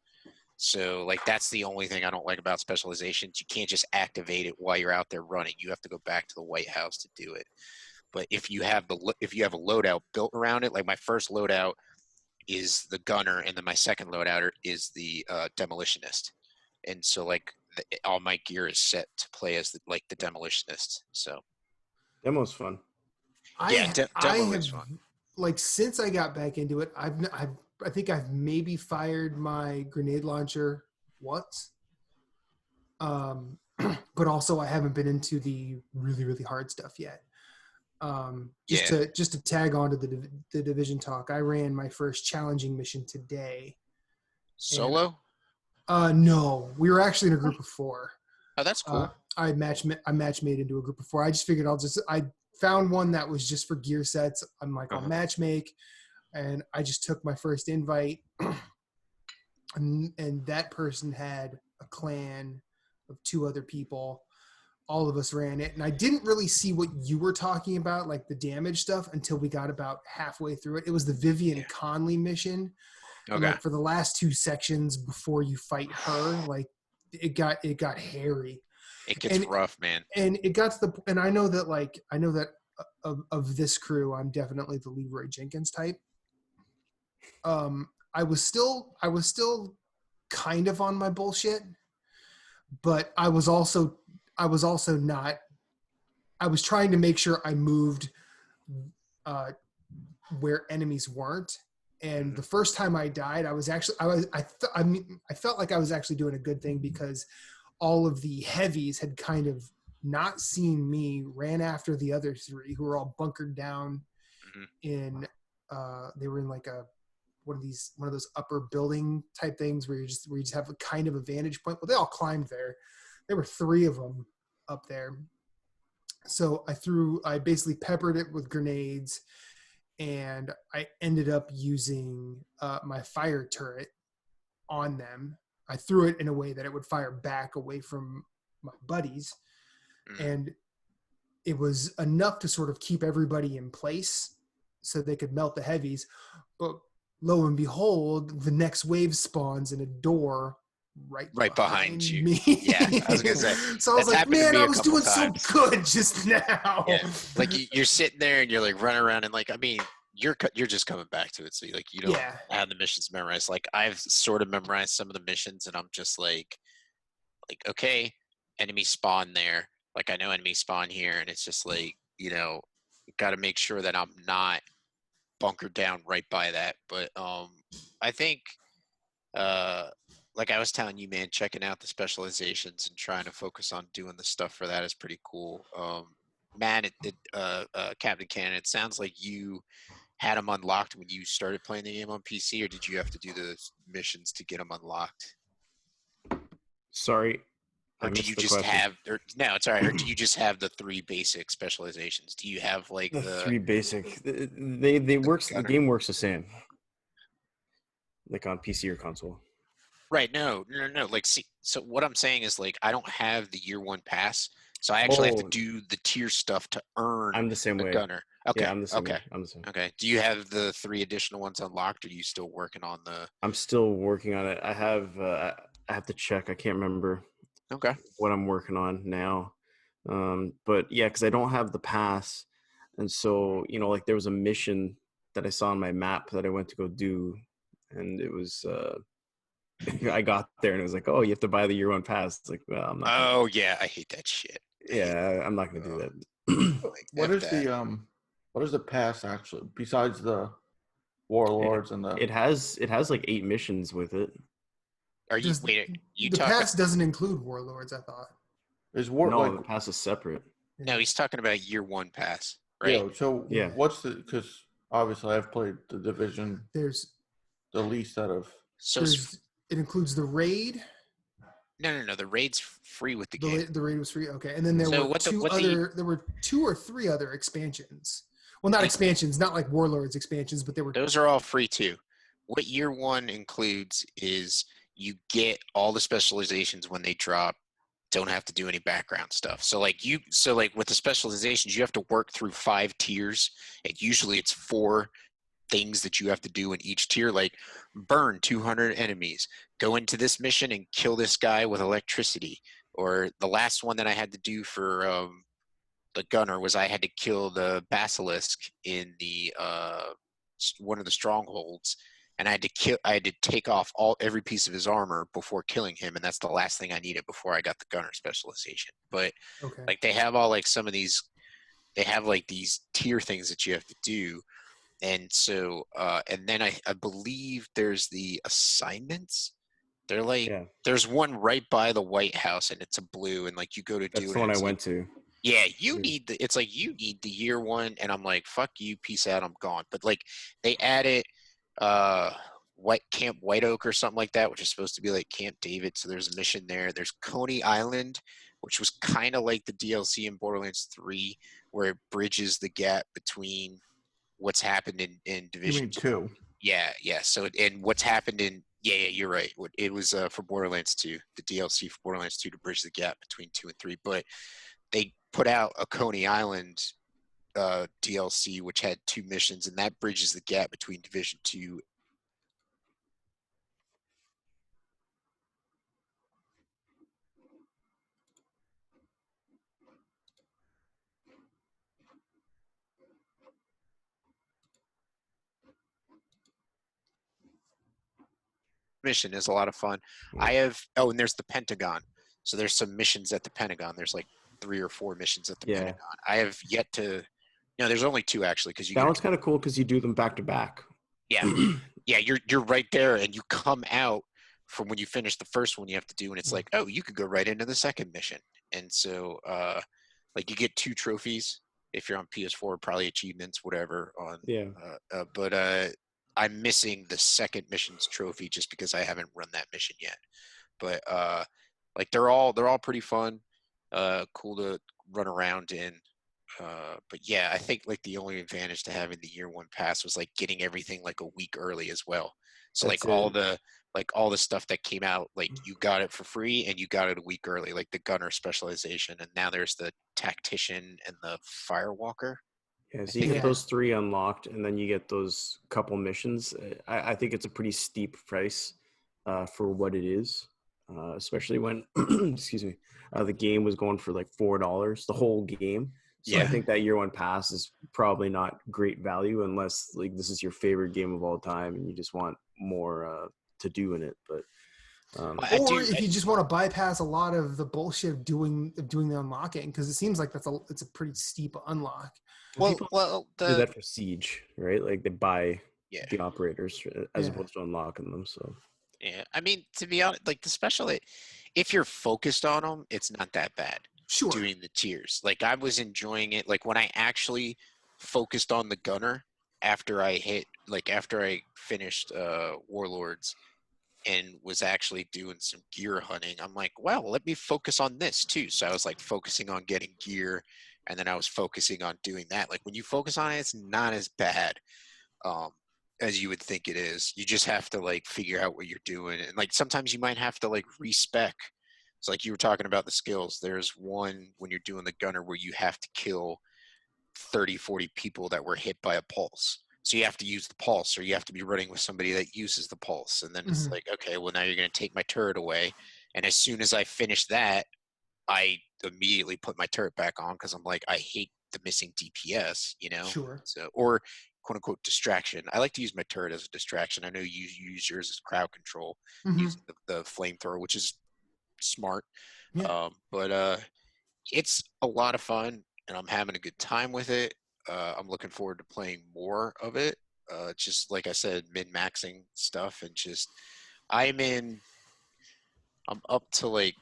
So like that's the only thing I don't like about specializations. You can't just activate it while you're out there running. You have to go back to the White House to do it. But if you have a loadout built around it, like my first loadout is the Gunner, and then my second loadout is the Demolitionist, and so like all my gear is set to play as the Demolitionist. So demo's fun. Demo is fun. Like since I got back into it, I've I think I've maybe fired my grenade launcher once. But also I haven't been into the really, really hard stuff yet. Just to tag on to the division talk, I ran my first challenging mission today. Solo? No, we were actually in a group of 4. Oh, that's cool. I match made into a group of 4. I just figured I found one that was just for gear sets. I'm like, I'll match make, and I just took my first invite, and that person had a clan of 2 other people. All of us ran it, and I didn't really see what you were talking about, like the damage stuff, until we got about halfway through it. It was the Vivian Conley mission. Okay. And like for the last 2 sections before you fight her, like it got hairy. It gets rough, man. And it got to the, and I know that of this crew, I'm definitely the Leroy Jenkins type. I was still kind of on my bullshit, but I was also not. I was trying to make sure I moved where enemies weren't. And the first time I died, I felt like I was actually doing a good thing, because all of the heavies had kind of not seen me, ran after the other 3 who were all bunkered down in, they were in like one of those upper building type things where you just have a kind of a vantage point. Well, they all climbed there. There were 3 of them up there. So I basically peppered it with grenades, and I ended up using my fire turret on them. I threw it in a way that it would fire back away from my buddies. And it was enough to sort of keep everybody in place so they could melt the heavies. But lo and behold, the next wave spawns in a door right behind you. Me. Yeah, I was gonna say. So I was like, man, I was doing times. So good just now. Yeah. Like you're sitting there and you're like running around, and like, I mean, you're just coming back to it, so like you don't have the missions memorized. Like I've sort of memorized some of the missions, and I'm just like okay, enemy spawn there. Like I know enemy spawn here, and it's just like, you know, got to make sure that I'm not bunkered down right by that. But I think like I was telling you, man, checking out the specializations and trying to focus on doing the stuff for that is pretty cool. Man, Captain Cannon, it sounds like you had them unlocked when you started playing the game on PC, or did you have to do the missions to get them unlocked? Sorry. Or do you just have, or no, it's all right. Or do you just have the 3 basic specializations? Do you have like the 3 basic? They works. The game works the same, like on PC or console. Right. No. Like, see, so what I'm saying is, like, I don't have the year 1 pass, so I actually have to do the tier stuff to earn. I'm the same way. Gunner. Okay. Yeah, I'm the same. Okay. Way. I'm the same. Okay. Do you have the 3 additional ones unlocked, or are you still working on the? I'm still working on it. I have to check. I can't remember. Okay. What I'm working on now, but yeah, because I don't have the pass, and so you know, like there was a mission that I saw on my map that I went to go do, and it was I got there and it was like, oh, you have to buy the year 1 pass. It's like, well, I'm not. Oh yeah, I hate that shit. Yeah, I'm not gonna do that. What is the pass actually besides the warlords and the? It has like 8 missions with it. Are you the pass doesn't include warlords? I thought. Is the pass is separate. No, he's talking about year 1 pass, right? Yeah. So what's the? Because obviously I've played the division. There's the least out of. So it includes the raid. No. The raid's free with the game. The raid was free. Okay, and then there were 2 or 3 other expansions. Well, not expansions, not like warlords expansions, but there were. Those are all free too. What year 1 includes is you get all the specializations when they drop. Don't have to do any background stuff. So like with the specializations, you have to work through 5 tiers, and usually it's 4 things that you have to do in each tier, like burn 200 enemies, go into this mission and kill this guy with electricity. Or the last one that I had to do for the gunner was I had to kill the basilisk in the one of the strongholds, and I had to take off every piece of his armor before killing him, and that's the last thing I needed before I got the gunner specialization. But like they have all like some of these, they have like these tier things that you have to do. And so, and then I believe there's the assignments. They're like, Yeah, there's one right by the White House, and it's a blue, and like you go to do that's it. the And one I it's like, went to. yeah, you Yeah. need it's like you need the year one, and I'm like, fuck you, peace out, I'm gone. But like they added Camp White Oak or something like that, which is supposed to be like Camp David. So there's a mission there. There's Coney Island, which was kind of like the DLC in Borderlands 3, where it bridges the gap between what's happened in You Division mean 2? Yeah, yeah. So and what's happened in you're right. It was for Borderlands 2, the DLC for Borderlands 2 to bridge the gap between 2 and 3. But they put out a Coney Island DLC, which had 2 missions, and that bridges the gap between Division 2. Mission is a lot of fun. Yeah. And there's the Pentagon. So there's some missions at the Pentagon. There's like 3 or 4 missions at the Yeah. Pentagon. I have yet to. There's only 2 actually, because you That get one's kind of cool because you do them back to back. Yeah. Yeah, you're right there, and you come out from when you finish the first one you have to do, and it's like, oh, you could go right into the second mission. And so like you get 2 trophies if you're on PS4, probably achievements, whatever on Yeah. but I'm missing the second mission's trophy just because I haven't run that mission yet. But like they're all pretty fun, cool to run around in. But yeah, I think like the only advantage to having the year 1 pass was like getting everything like a week early as well. So That's like it. all the stuff that came out, like you got it for free and you got it a week early, like the gunner specialization, and now there's the tactician and the firewalker. Yeah, I so you think get Yeah. those 3 unlocked, and then you get those couple missions. I think it's a pretty steep price for what it is, especially when, excuse me, the game was going for like $4, the whole game. So I Yeah. think that year 1 pass is probably not great value unless like this is your favorite game of all time and you just want more to do in it. But I Or do. if you just want to bypass a lot of the bullshit of doing the unlocking, because it seems like it's a pretty steep unlock. people do that for Siege, right? Like they buy Yeah. the operators as Yeah. opposed to unlocking them. So Yeah, I mean, to be honest, like the special, if you're focused on them, it's not that bad. Sure. Doing the tiers, like I was enjoying it. Like when I actually focused on the gunner after after I finished Warlords and was actually doing some gear hunting, I'm like, well, let me focus on this too. So I was like focusing on getting gear, and then I was focusing on doing that. Like when you focus on it, it's not as bad. Um, as you would think it is. You just have to like figure out what you're doing, and like sometimes you might have to like respec. So like you were talking about the skills. There's one when you're doing the gunner where you have to kill 30, 40 people that were hit by a pulse. So you have to use the pulse, or you have to be running with somebody that uses the pulse. And then it's Mhm. like, okay, well now you're going to take my turret away. And as soon as I finish that, I immediately put my turret back on because I'm like, I hate the missing DPS, Sure. So, or quote unquote distraction. I like to use my turret as a distraction. I know you use yours as crowd control Mhm. using the flamethrower, which is smart. Yeah. But it's a lot of fun, and I'm having a good time with it. I'm looking forward to playing more of it. Just like I said, min-maxing stuff, and just I'm in. I'm up to like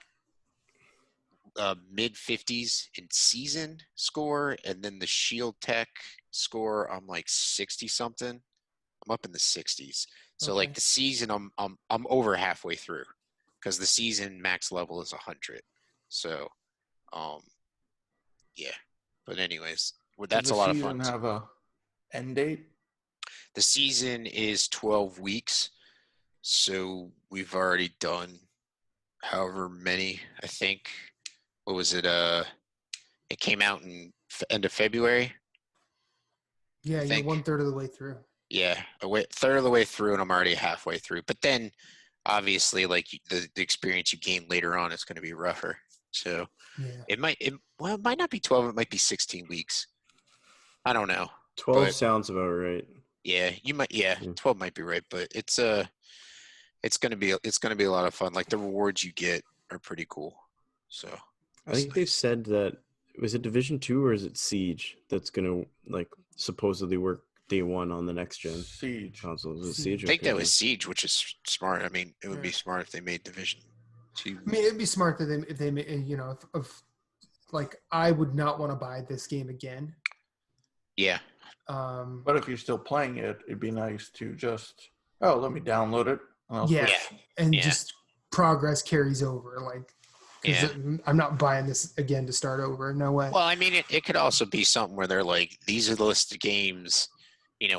mid 50s in season score, and then the Shield Tech score, I'm like 60 something. I'm up in the 60s. So Okay. like the season, I'm over halfway through because the season max level is 100. So um yeah. But anyways, well, Does that's the a lot of fun season too. have a end date? The season is 12 weeks. So we've already done however many, I think. What was it? It came out in end of February, Yeah, I you're think. 1/3 of the way through. Yeah, I went third of the way through, and I'm already halfway through. But then, obviously, like the experience you gain later on is going to be rougher. So Yeah. it might not be 12. It might be 16 weeks. I don't know, 12 but sounds about right. yeah, you might. Yeah, Yeah. 12 might be right, but it's gonna be a lot of fun. Like the rewards you get are pretty cool. So I it's think they've nice. said that was it Division 2 or is it Siege that's gonna like supposedly work day one on the next gen Siege. consoles. Was it Siege. Siege? I think Okay, that was Siege, which is smart. I mean, it would be Yeah. smart if they made Division 2. I mean, it'd be smart that if they like I would not want to buy this game again. Yeah. But if you're still playing it, it'd be nice to just, let me download it. And I'll Yeah, switch. and Yeah. just progress carries over. Like, because Yeah. I'm not buying this again to start over. No way. Well, I mean, it could also be something where they're like, these are the list of games,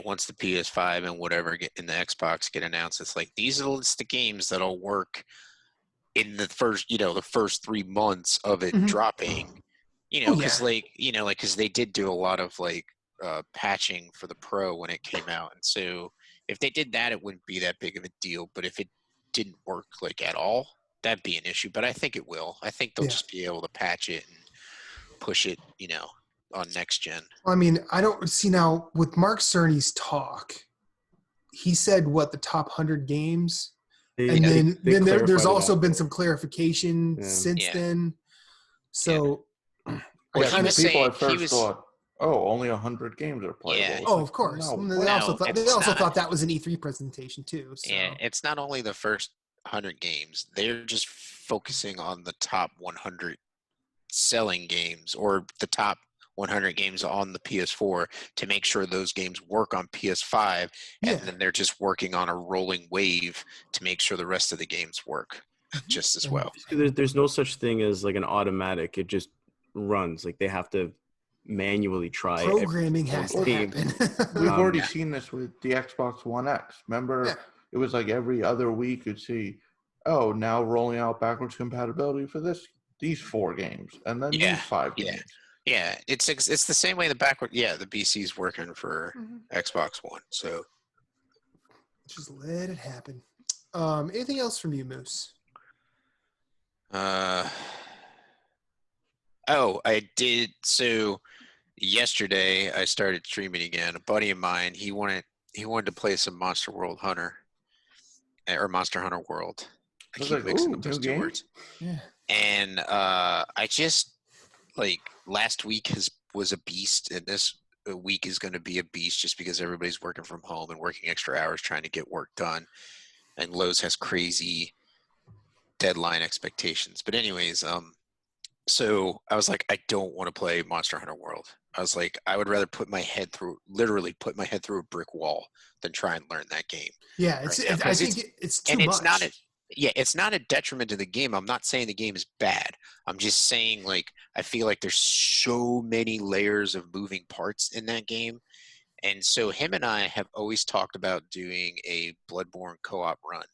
once the PS5 and whatever and the Xbox get announced, it's like, these are the list of games that'll work in the first 3 months of it Mhm. dropping, Oh, because yeah. because they did do a lot of patching for the Pro when it came out. And so if they did that, it wouldn't be that big of a deal. But if it didn't work at all, that'd be an issue. But I think it will. I think they'll Yeah. just be able to patch it and push it, on next gen. I mean, I don't see now with Mark Cerny's talk. He said what the top 100 games, and They then there's clarified it also been after. some clarification Yeah. since Yeah. then. So Well, I he kind was of People saying at first he was. thought, only 100 games are playable. Yeah. It's Oh, like, of course. no They way. also No, thought it's not. that was an E3 presentation too. So. Yeah, it's not only the first 100 games. They're just focusing on the top 100 selling games or the top 100 games on the PS4 to make sure those games work on PS5, and Yeah. then they're just working on a rolling wave to make sure the rest of the games work just as well. There's no such thing as like an automatic. It just runs. Like they have to manually try. Programming has to game. happen. We've already Yeah. seen this with the Xbox One X. Remember, Yeah. it was like every other week you'd see, now rolling out backwards compatibility for these 4 games, and then Yeah, these 5 yeah. games. Yeah, it's the same way the BC's working for Xbox One. So Just let it happen. Anything else from you, Moose? I did. So yesterday I started streaming again. A buddy of mine, he wanted to play some Monster World Hunter or Monster Hunter World. I was keep like, mixing ooh, up those new two game? words. Yeah. And I just last week was a beast, and this week is going to be a beast just because everybody's working from home and working extra hours trying to get work done, and Lowe's has crazy deadline expectations. But anyways, so I was like, I don't want to play Monster Hunter World. I was like, I would rather literally put my head through a brick wall than try and learn that game. Yeah, right now, I 'cause think it's too and much. it's not it's not a detriment to the game. I'm not saying the game is bad. I'm just saying I feel like there's so many layers of moving parts in that game. And so him and I have always talked about doing a Bloodborne co-op run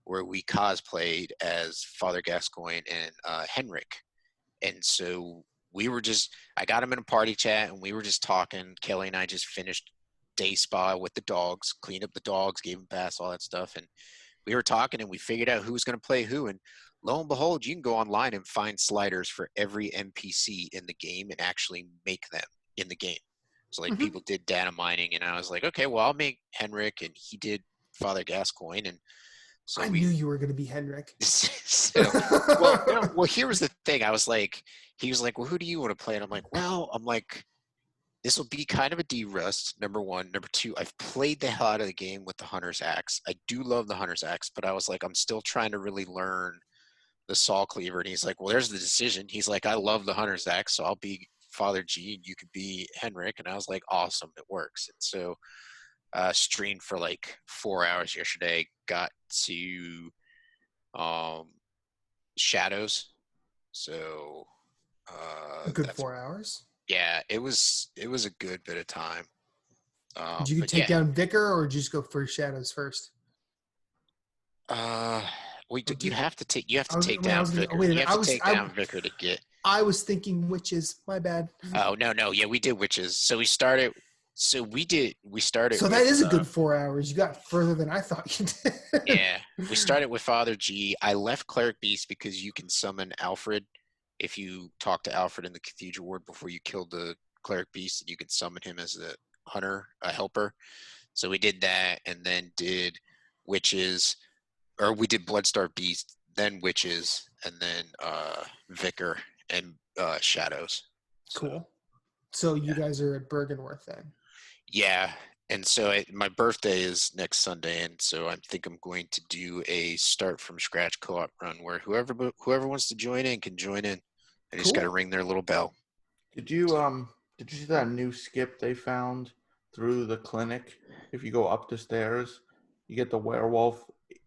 where we cosplayed as Father Gascoigne and Henrik. And so I got him in a party chat and we were just talking. Kelly and I just finished day spa with the dogs, cleaned up the dogs, gave them baths, all that stuff. And we were talking and we figured out who was going to play who. And lo and behold, you can go online and find sliders for every NPC in the game and actually make them in the game. So people did data mining, and I was like, okay, well, I'll make Henrik, and he did Father Gascoigne, and so I knew you were going to be Henrik. well, here was the thing. He was like, well, who do you want to play? And I'm like, this will be kind of a de-rust, number one. Number two, I've played the hell out of the game with the Hunter's Axe. I do love the Hunter's Axe, but I was like, I'm still trying to really learn the Saw Cleaver. And he's like, well, there's the decision. He's like, I love the Hunter's Axe, so I'll be Father G, and you could be Henrik. And I was like, awesome, it works. And so streamed for 4 hours yesterday, got to Shadows. So A good 4 hours. Yeah, it was a good bit of time. Did you take down Vicar, or did you just go for Shadows first? You have to take down Vicar. Wait a You minute, have to take down Vicar to get. I was thinking witches. My bad. Oh no, yeah, we did witches. So we started. So we started. So that is a good 4 hours. You got further than I thought you did. Yeah, we started with Father G. I left Cleric Beast because you can summon Alfred if you talk to Alfred in the Cathedral Ward before you kill the Cleric Beast, and you can summon him as a hunter, a helper. So we did that, and then did witches, or we did Bloodstar Beast, then witches, and then Vicar and Shadows. Cool. So you guys are at Bergenworth then. Yeah, And so my birthday is next Sunday, and so I think I'm going to do a start from scratch co-op run where whoever wants to join in can join in. I just got to Cool. ring their little bell. Did you see that new skip they found through the clinic? If you go up the stairs, you get the werewolf.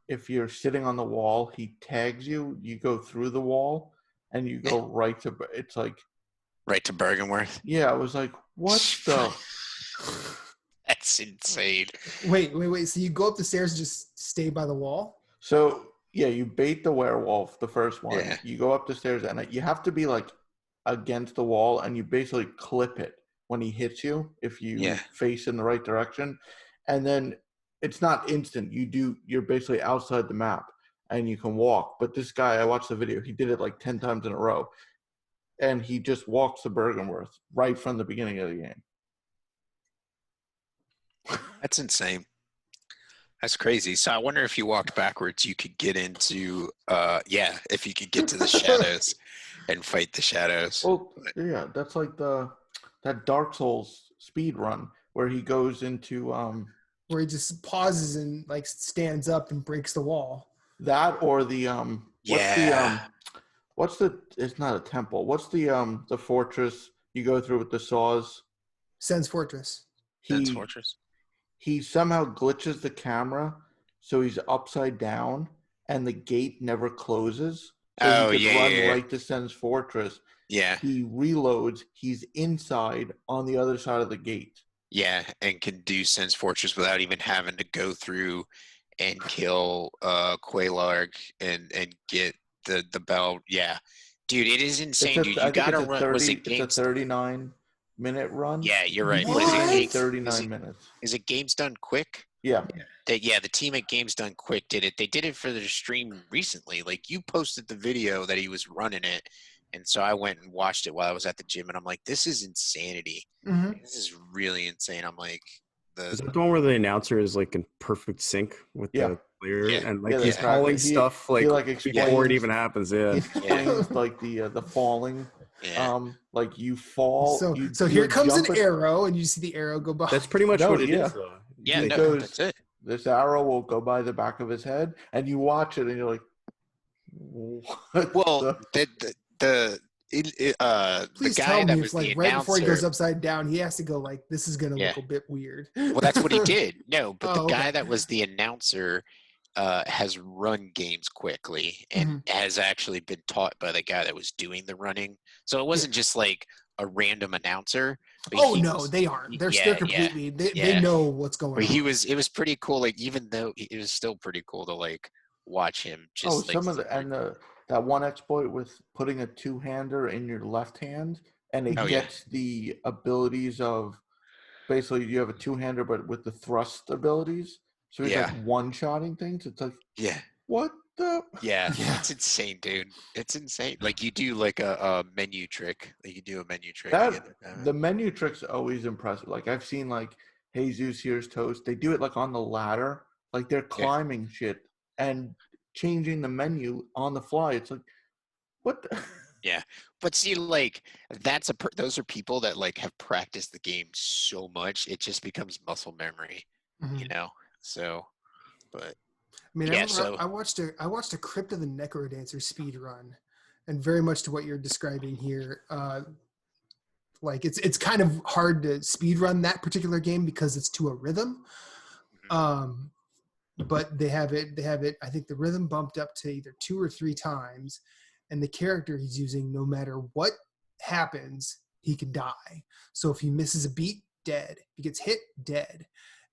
If you're sitting on the wall, he tags you. You go through the wall, and you go right to. It's like Right to Bergenworth. yeah. I was like, what the? That's insane. Wait. So you go up the stairs and just stay by the wall? So yeah, you bait the werewolf, the first one. Yeah. You go up the stairs, and you have to be like against the wall, and you basically clip it when he hits you if you face in the right direction. And then it's not instant. You're basically outside the map and you can walk. But this guy, I watched the video, he did it like 10 times in a row. And he just walks to Bergenworth right from the beginning of the game. That's insane. That's crazy. So I wonder if you walked backwards, you could get into, if you could get to the shadows and fight the shadows. Well, yeah, that's like that Dark Souls speed run where he goes into Where he just pauses and like stands up and breaks the wall. that or the it's not a temple. What's the fortress you go through with the saws? Sen's Fortress. Sen's Fortress. He somehow glitches the camera so he's upside down and the gate never closes. So he could run right to Sen's Fortress. Yeah. He reloads. He's inside on the other side of the gate. Yeah, and can do Sen's Fortress without even having to go through and kill Quaylarg and get the bell. Yeah. Dude, it is insane, dude. You gotta run. Was it It's a 39-minute run. Yeah, you're right. What? Is it 39 minutes. Is it Games Done Quick? Yeah. The team at Games Done Quick did it. They did it for their stream recently. Like, you posted the video that he was running it, and so I went and watched it while I was at the gym, and I'm like, this is insanity. Mm-hmm. This is really insane. I'm like, is that the one where the announcer is like in perfect sync with the player and like he's calling stuff like before it even happens? Yeah. He explains like the falling. Yeah. Like you fall. So here comes an arrow, and you see the arrow go by. That's pretty much what it is. Though. Yeah, that's it. This arrow will go by the back of his head, and you watch it, and you're like, "What?" Well, the guy that was the right announcer, before he goes upside down, he has to go like, "This is gonna look a bit weird." Well, that's what he did. No, but the guy that was the announcer has run games quickly and has actually been taught by the guy that was doing the running. So it wasn't just like a random announcer. They aren't. They're still completely. They know what's going on. It was pretty cool. Like, even though it was still pretty cool to like watch him. Just that one exploit with putting a two-hander in your left hand, and it gets the abilities of basically you have a two-hander but with the thrust abilities. So he's like one-shotting things. It's like what the? Yeah, it's insane, dude. It's insane. Like, you do like a menu trick. Like, you do a menu trick. The menu trick's always impressive. Like, I've seen like Jesus Here's Toast. They do it like on the ladder. Like, they're climbing shit and changing the menu on the fly. It's like, what the? Yeah, but see, like, those are people that like have practiced the game so much it just becomes muscle memory, you know. So, but I mean, I watched a Crypt of the Necrodancer speed run, and very much to what you're describing here. Like, it's kind of hard to speed run that particular game because it's to a rhythm. But they have it. I think the rhythm bumped up to either 2 or 3 times, and the character he's using, no matter what happens, he can die. So if he misses a beat, dead. If he gets hit, dead.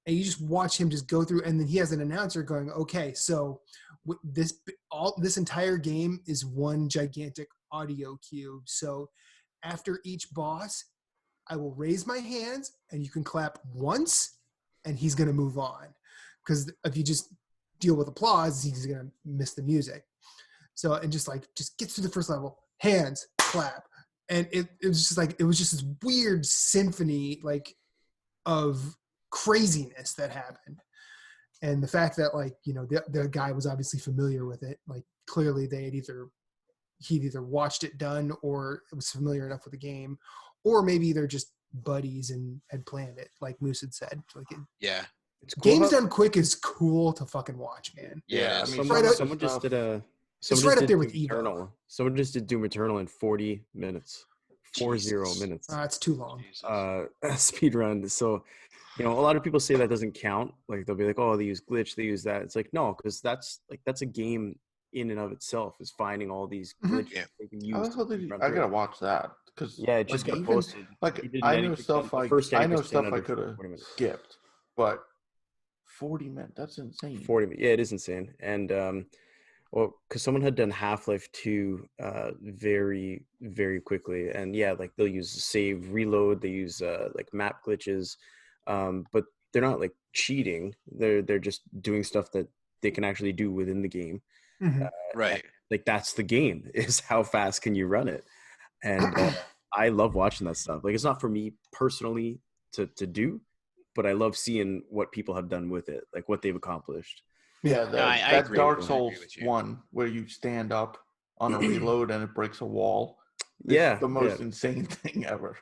And you just watch him just go through, and then he has an announcer going, okay, so this entire game is one gigantic audio cue. So after each boss, I will raise my hands, and you can clap once, and he's going to move on. Because if you just deal with applause, he's going to miss the music. So, and just get through the first level, hands, clap. And it was just this weird symphony, like, of craziness that happened. And the fact that, like, you know, the guy was obviously familiar with it. Like, clearly he'd either watched it done or it was familiar enough with the game, or maybe they're just buddies and had planned it, like Moose had said. Like Yeah. It's cool games how- done quick is cool to fucking watch, man. Yeah. I It's mean, right up- someone just did a. It's Someone right just up did there with Doom Evo. Eternal. Someone just did Doom Eternal in 40 minutes. 40 Jesus. minutes. It's too long. Speed run. So, a lot of people say that doesn't count. Like they'll be like, "Oh, they use glitch, they use that." It's like no, because that's a game in and of itself. Is finding all these glitches Yeah. they can How use. the hell to did run I through gotta it. watch that because Yeah, it just got even posted. like He did I 90%, know stuff the first I know 90% stuff I under could have 40 minutes. skipped, but 40 minutes, that's insane. 40. Yeah, it is insane. And well, because someone had done Half-Life 2 very, very quickly. And yeah, like they'll use save, reload, they use like map glitches. But they're not like cheating. They're just doing stuff that they can actually do within the game. Mhm. Right. Like that's the game, is how fast can you run it. And I love watching that stuff. Like it's not for me personally to do, but I love seeing what people have done with it, like what they've accomplished. Yeah, No, I that agree. Dark I agree Souls with you. one where you stand up on a reload and it breaks a wall. Is Yeah, the most yeah. insane thing ever.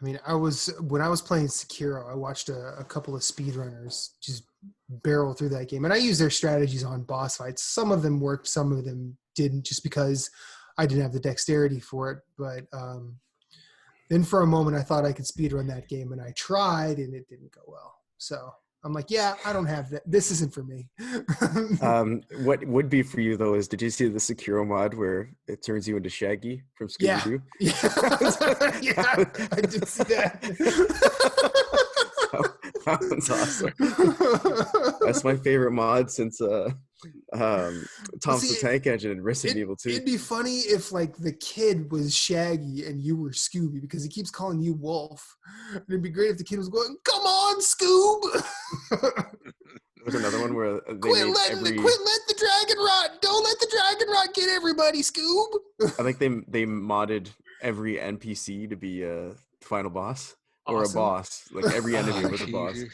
I mean, when I was playing Sekiro, I watched a couple of speedrunners just barrel through that game, and I used their strategies on boss fights. Some of them worked, some of them didn't, just because I didn't have the dexterity for it. But then for a moment, I thought I could speedrun that game, and I tried, and it didn't go well. So I'm like, yeah, I don't have that. This isn't for me. What would be for you though is, did you see the Sekiro mod where it turns you into Shaggy from Yeah. Scooby-Doo? Yeah, I did see that. That one's awesome. That's my favorite mod since Thompson see, Tank Engine and Resident Evil 2. It'd be funny if like the kid was Shaggy and you were Scooby, because he keeps calling you Wolf. And it'd be great if the kid was going, "Come on, Scoob!" There's another one where they quit made let the dragon rot. Don't let the dragon rot get everybody, Scoob. I think they modded every NPC to be a final boss or Awesome. a boss. Like every enemy was a boss. Jesus.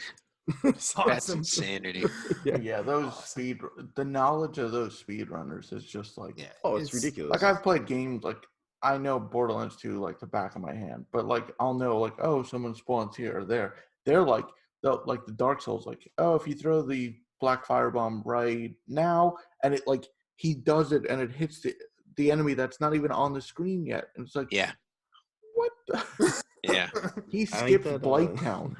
So- That's Awesome. insanity. Yeah, those the knowledge of those speedrunners is just like, Yeah, Oh, it's ridiculous. like I've played games like I know Borderlands 2 like the back of my hand, but like I'll know like, oh, someone spawns here or there. They're like the Dark Souls, like, oh, if you throw the black firebomb right now, and it like he does it and it hits the enemy that's not even on the screen yet, and it's like, Yeah. what? Yeah. He I like skips that, Blight Town.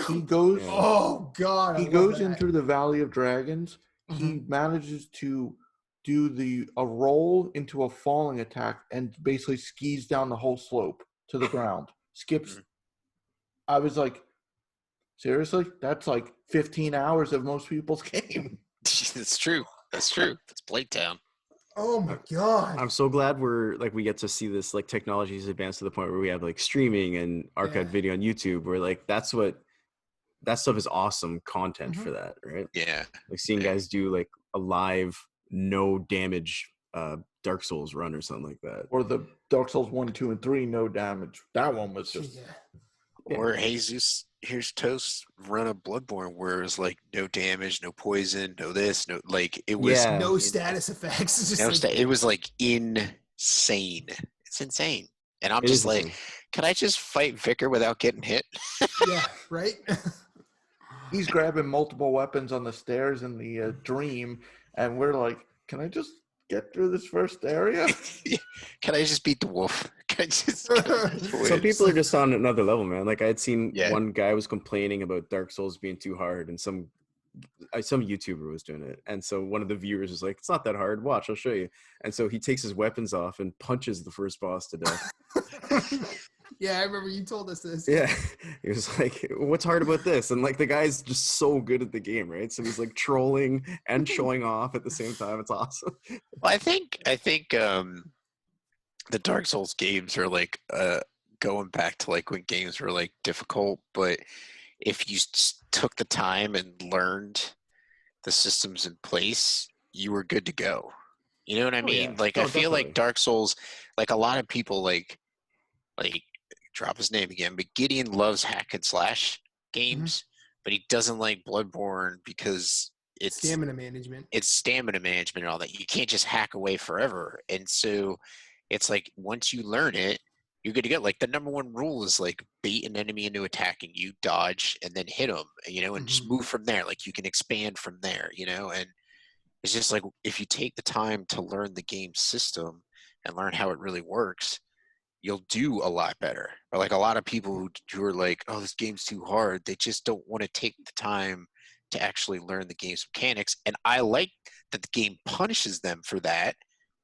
He goes. Yeah. Oh God! He goes in through the Valley of Dragons. He Mm-hmm. manages to do a roll into a falling attack and basically skis down the whole slope to the ground. Skips. Mhm. I was like, seriously? That's like 15 hours of most people's game. That's true. That's true. It's Blake Town. Oh my God! I'm so glad we get to see this, like technology has advanced to the point where we have like streaming and archived Yeah. video on YouTube, where like that stuff is awesome content Mhm. for that, right? Yeah. Like seeing Yeah. guys do like a live no damage Dark Souls run or something like that. Or the Dark Souls 1, 2, and 3, no damage. That one was just. Yeah. Yeah. Or Jesus, here's Toast run a Bloodborne where it was like no damage, no poison, no this, no like it was Yeah. No status effects. It's just no like, it was like insane. It's insane. And I'm It just is like, insane. can I just fight Vicar without getting hit? yeah, right. He's grabbing multiple weapons on the stairs in the dream, and we're like, can I just get through this first area? Can I just beat the wolf? Can I just Some win? people are just on another level, man. Like I had seen Yeah. one guy was complaining about Dark Souls being too hard, and some YouTuber was doing it, and so one of the viewers was like, "It's not that hard. Watch, I'll show you." And so he takes his weapons off and punches the first boss to death. Yeah, I remember you told us this. Yeah, he was like, "What's hard about this?" And like the guy's just so good at the game, right? So he's like trolling and showing off at the same time. It's awesome. Well, I think the Dark Souls games are like going back to like when games were like difficult, but if you took the time and learned the systems in place, you were good to go. You know what I Oh, mean? yeah. Like Oh, I feel definitely. like Dark Souls, like a lot of people like drop his name again, but Gideon loves hack and slash games, but he doesn't like Bloodborne because it's Stamina management. it's stamina management and all that. You can't just hack away forever. And so it's like once you learn it, you're good to go. Like the number one rule is like bait an enemy into attacking you, dodge, and then hit them, and just move from there. Like you can expand from there, and it's just like if you take the time to learn the game system and learn how it really works, you'll do a lot better. Or like a lot of people who are like, oh, this game's too hard, they just don't want to take the time to actually learn the game's mechanics. And I like that the game punishes them for that.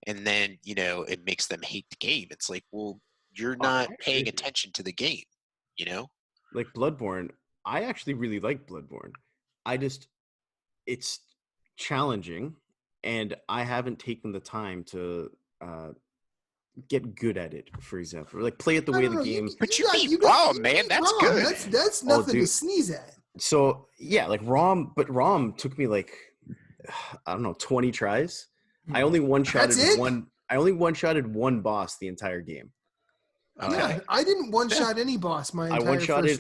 And then, it makes them hate the game. It's like, well, you're not paying attention to the game, Like Bloodborne, I actually really like Bloodborne. It's challenging, and I haven't taken the time to get good at it, for example. Like play it the way the game. But you beat ROM, man. That's good. That's nothing to sneeze at. So yeah, like ROM took me like, I don't know, 20 tries. I only one-shotted one boss the entire game. Yeah, I didn't one-shot any boss my entire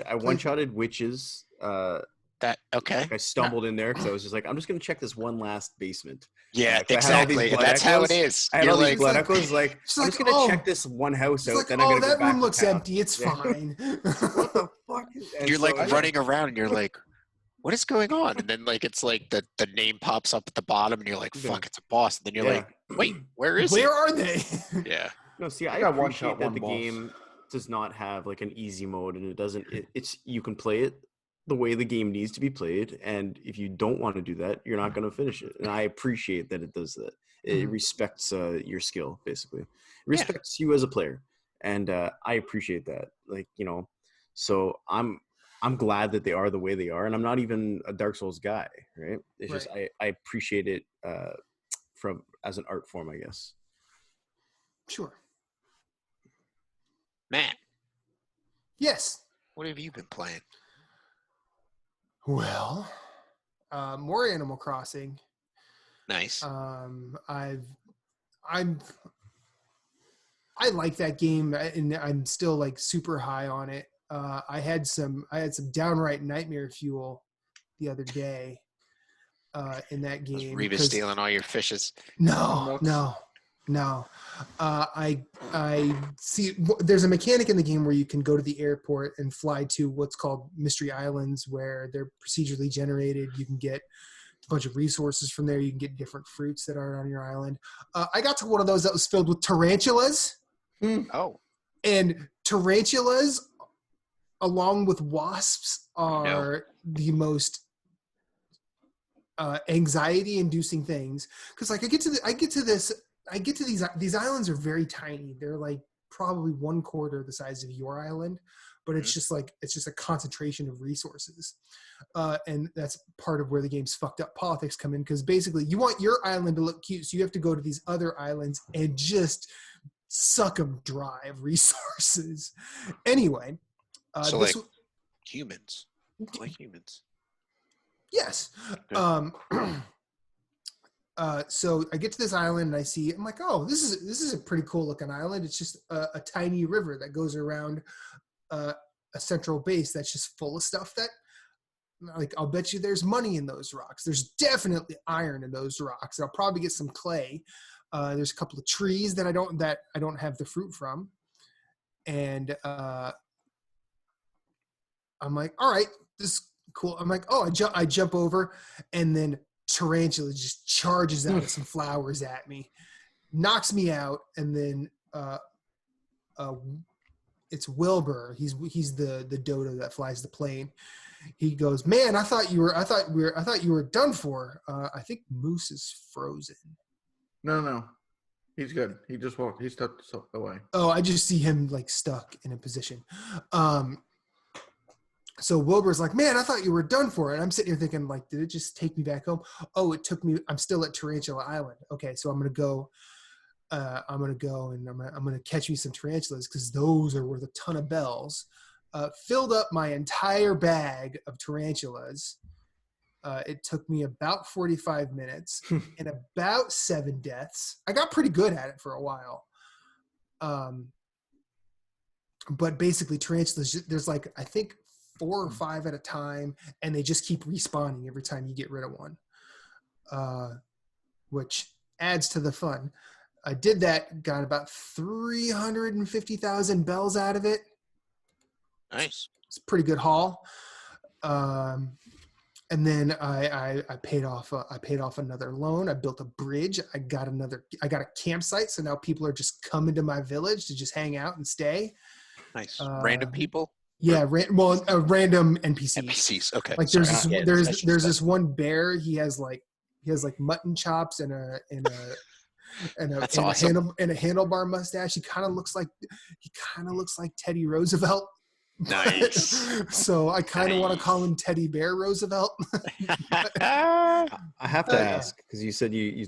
I one-shotted witches. Okay. I stumbled in there because I was just like, I'm just gonna check this one last basement. Yeah, exactly. That's how it is. I had all these blood echoes. Like, I'm just gonna check this one house out. Like, then I'm gonna go that back room looks town. empty. It's fine. What the fuck? You're like running around, and you're like, what is going on? And then like it's like the name pops up at the bottom, and you're like, fuck, it's a boss. And then you're like, wait, where is Where are they? Yeah. No, see, I appreciate that the game does not have like an easy mode, and it doesn't. It's you can play it the way the game needs to be played, and if you don't want to do that, you're not going to finish it. And I appreciate that it does that. It respects your skill, basically. It respects you as a player, and I appreciate that. Like, so I'm glad that they are the way they are, and I'm not even a Dark Souls guy, right? It's just I appreciate it from as an art form, I guess. Sure. Matt. Yes. What have you been playing? Well, more Animal Crossing. Nice. I like that game, and I'm still like super high on it. I had some downright nightmare fuel the other day in that game. Was Reba stealing all your fishes? No. I see. There's a mechanic in the game where you can go to the airport and fly to what's called Mystery Islands, where they're procedurally generated. You can get a bunch of resources from there. You can get different fruits that are on your island. I got to one of those that was filled with tarantulas. Oh. And tarantulas, along with wasps, are the most anxiety-inducing things. Because like I get to these islands are very tiny. They're like probably 1/4 the size of your island, but it's just a concentration of resources. And that's part of where the game's fucked up politics come in, because basically you want your island to look cute, so you have to go to these other islands and just suck them dry of resources. Anyway. So like humans. Like humans. Yes. So I get to this island and I'm like, oh, this is a pretty cool looking island. It's just a tiny river that goes around a central base that's just full of stuff that, like, I'll bet you there's money in those rocks. There's definitely iron in those rocks. I'll probably get some clay. There's a couple of trees that I don't have the fruit from. And I'm like, all right, this is cool. I'm like, oh, I jump over, and then tarantula just charges out of some flowers at me, knocks me out, and then it's Wilbur. He's the dodo that flies the plane. He goes, man, I thought you were done for. I think Moose is frozen. No. He's good. He just walked. He stepped away. Oh, I just see him like stuck in a position. So Wilbur's like, man, I thought you were done for. And I'm sitting here thinking, like, did it just take me back home? Oh, it took me. I'm still at Tarantula Island. Okay, so I'm gonna go. I'm gonna catch me some tarantulas, because those are worth a ton of bells. Filled up my entire bag of tarantulas. It took me about 45 minutes and about 7 deaths. I got pretty good at it for a while. But basically tarantulas, there's like, I think 4 or 5 at a time, and they just keep respawning every time you get rid of one, which adds to the fun. I did that, got about 350,000 bells out of it. Nice. It's a pretty good haul. And then I paid off another loan. I built a bridge. I got a campsite. So now people are just coming to my village to just hang out and stay. Nice. Random people? Yeah, random NPCs. NPCs. Okay. Like there's this one bear. He has like mutton chops and a That's awesome. handlebar mustache. He kind of looks like Teddy Roosevelt. Nice. So I kind of want to call him Teddy Bear Roosevelt. I have to ask, because you said you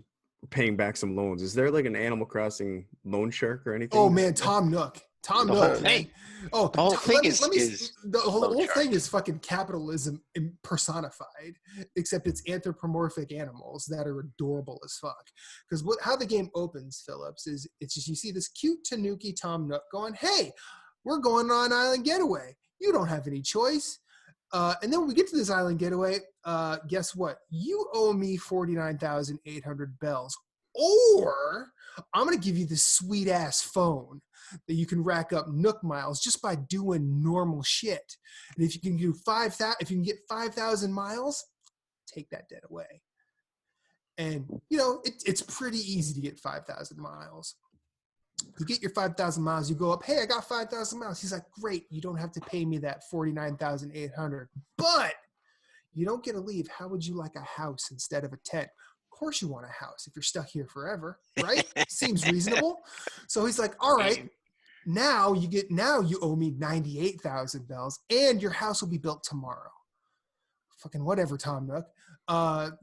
paying back some loans. Is there like an Animal Crossing loan shark or anything? Oh man, Tom Nook. The whole thing. Oh, the whole thing the whole thing is fucking capitalism personified, except it's anthropomorphic animals that are adorable as fuck. Because how the game opens, Phillips, is it's just you see this cute Tanuki Tom Nook going, "Hey, we're going on an island getaway. You don't have any choice." And then when we get to this island getaway, guess what? You owe me 49,800 bells, or I'm going to give you this sweet ass phone that you can rack up Nook miles just by doing normal shit. And if you can get 5,000 miles, take that debt away. And it's pretty easy to get 5,000 miles. You get your 5,000 miles, you go up, "Hey, I got 5,000 miles. He's like, "Great, you don't have to pay me that 49,800, but you don't get to leave. How would you like a house instead of a tent?" Of course you want a house if you're stuck here forever, right? Seems reasonable. So he's like, "All right, now you owe me 98,000 bells and your house will be built tomorrow." Fucking whatever, Tom Nook.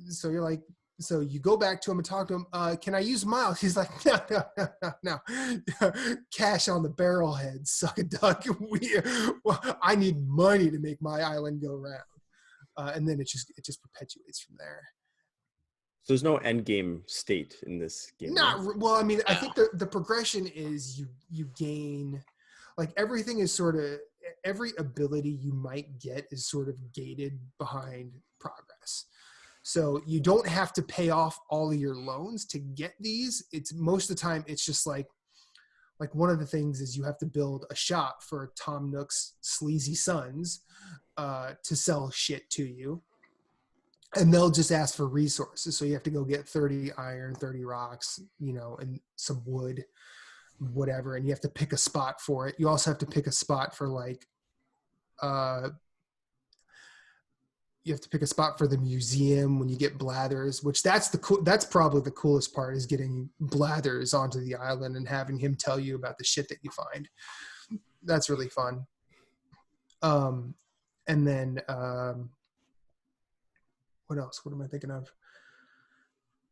So you're like, so you go back to him and talk to him. "Can I use miles?" He's like, no. Cash on the barrelhead, suck a duck. I need money to make my island go round. And then it just perpetuates from there. So there's no end game state in this game. Well, I mean, I think the progression is you gain, like everything is sort of, every ability you might get is sort of gated behind progress. So you don't have to pay off all of your loans to get these. It's most of the time it's just like one of the things is you have to build a shop for Tom Nook's sleazy sons to sell shit to you. And they'll just ask for resources. So you have to go get 30 iron, 30 rocks, and some wood, whatever. And you have to pick a spot for it. You also have to pick a spot for you have to pick a spot for the museum when you get Blathers, which that's probably the coolest part, is getting Blathers onto the island and having him tell you about the shit that you find. That's really fun. And then, what else? What am I thinking of?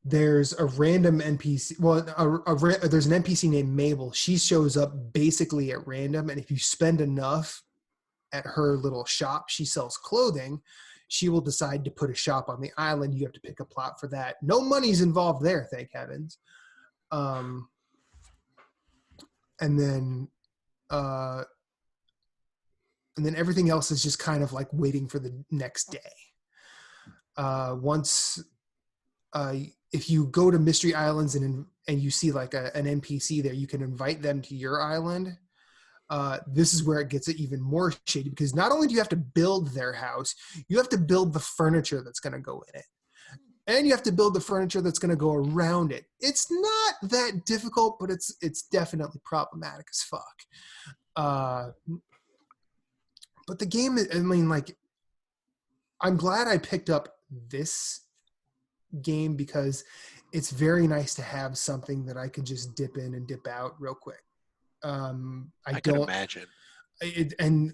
There's a random NPC. Well, there's an NPC named Mabel. She shows up basically at random. And if you spend enough at her little shop, she sells clothing. She will decide to put a shop on the island. You have to pick a plot for that. No money's involved there, thank heavens. And then everything else is just kind of like waiting for the next day. If you go to Mystery Islands and you see like an NPC there, you can invite them to your island. This is where it gets even more shady, because not only do you have to build their house, you have to build the furniture that's going to go in it. And you have to build the furniture that's going to go around it. It's not that difficult, but it's definitely problematic as fuck. But the game, I mean, like, I'm glad I picked up this game because it's very nice to have something that I can just dip in and dip out real quick. I can imagine. And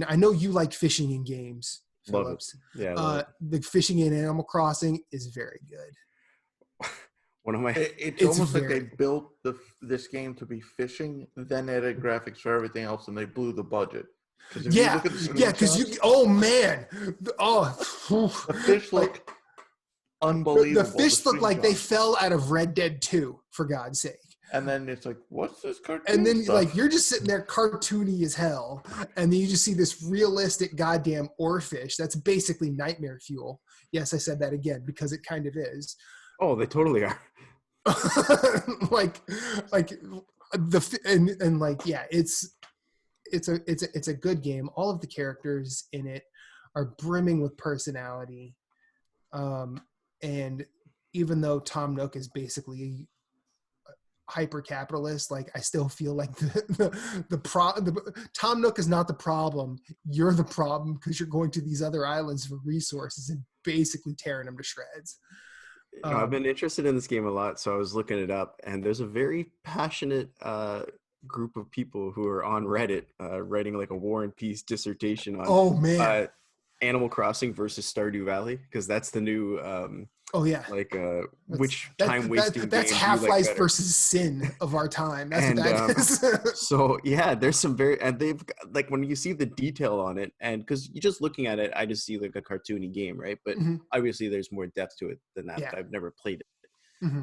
I know you like fishing in games, Phillips. Yeah. The fishing in Animal Crossing is very good. One of my. It's almost like they built this game to be fishing, then added graphics for everything else, and they blew the budget. Because you. Oh man. The fish look unbelievable. The fish look like they fell out of Red Dead 2, for God's sake. And then it's like, what's this cartoon? And then stuff? like you're just sitting there cartoony as hell, and then you just see this realistic goddamn oarfish that's basically nightmare fuel. Yes, I said that again because it kind of is. Oh, they totally are. like it's a good game. All of the characters in it are brimming with personality, and even though Tom Nook is basically hyper capitalist, like I still feel like Tom Nook is not the problem. You're the problem because you're going to these other islands for resources and basically tearing them to shreds. I've been interested in this game a lot, so I was looking it up, and there's a very passionate group of people who are on Reddit writing like a War and Peace dissertation on Oh man, Animal Crossing versus Stardew Valley, because that's the new like which time wasting that's game Half-Life like versus Sin of our time. That's and, what that is. So yeah, there's some and they've like when you see the detail on it, and because you're just looking at it, I just see like a cartoony game, right? But obviously there's more depth to it than that. Yeah. But I've never played it.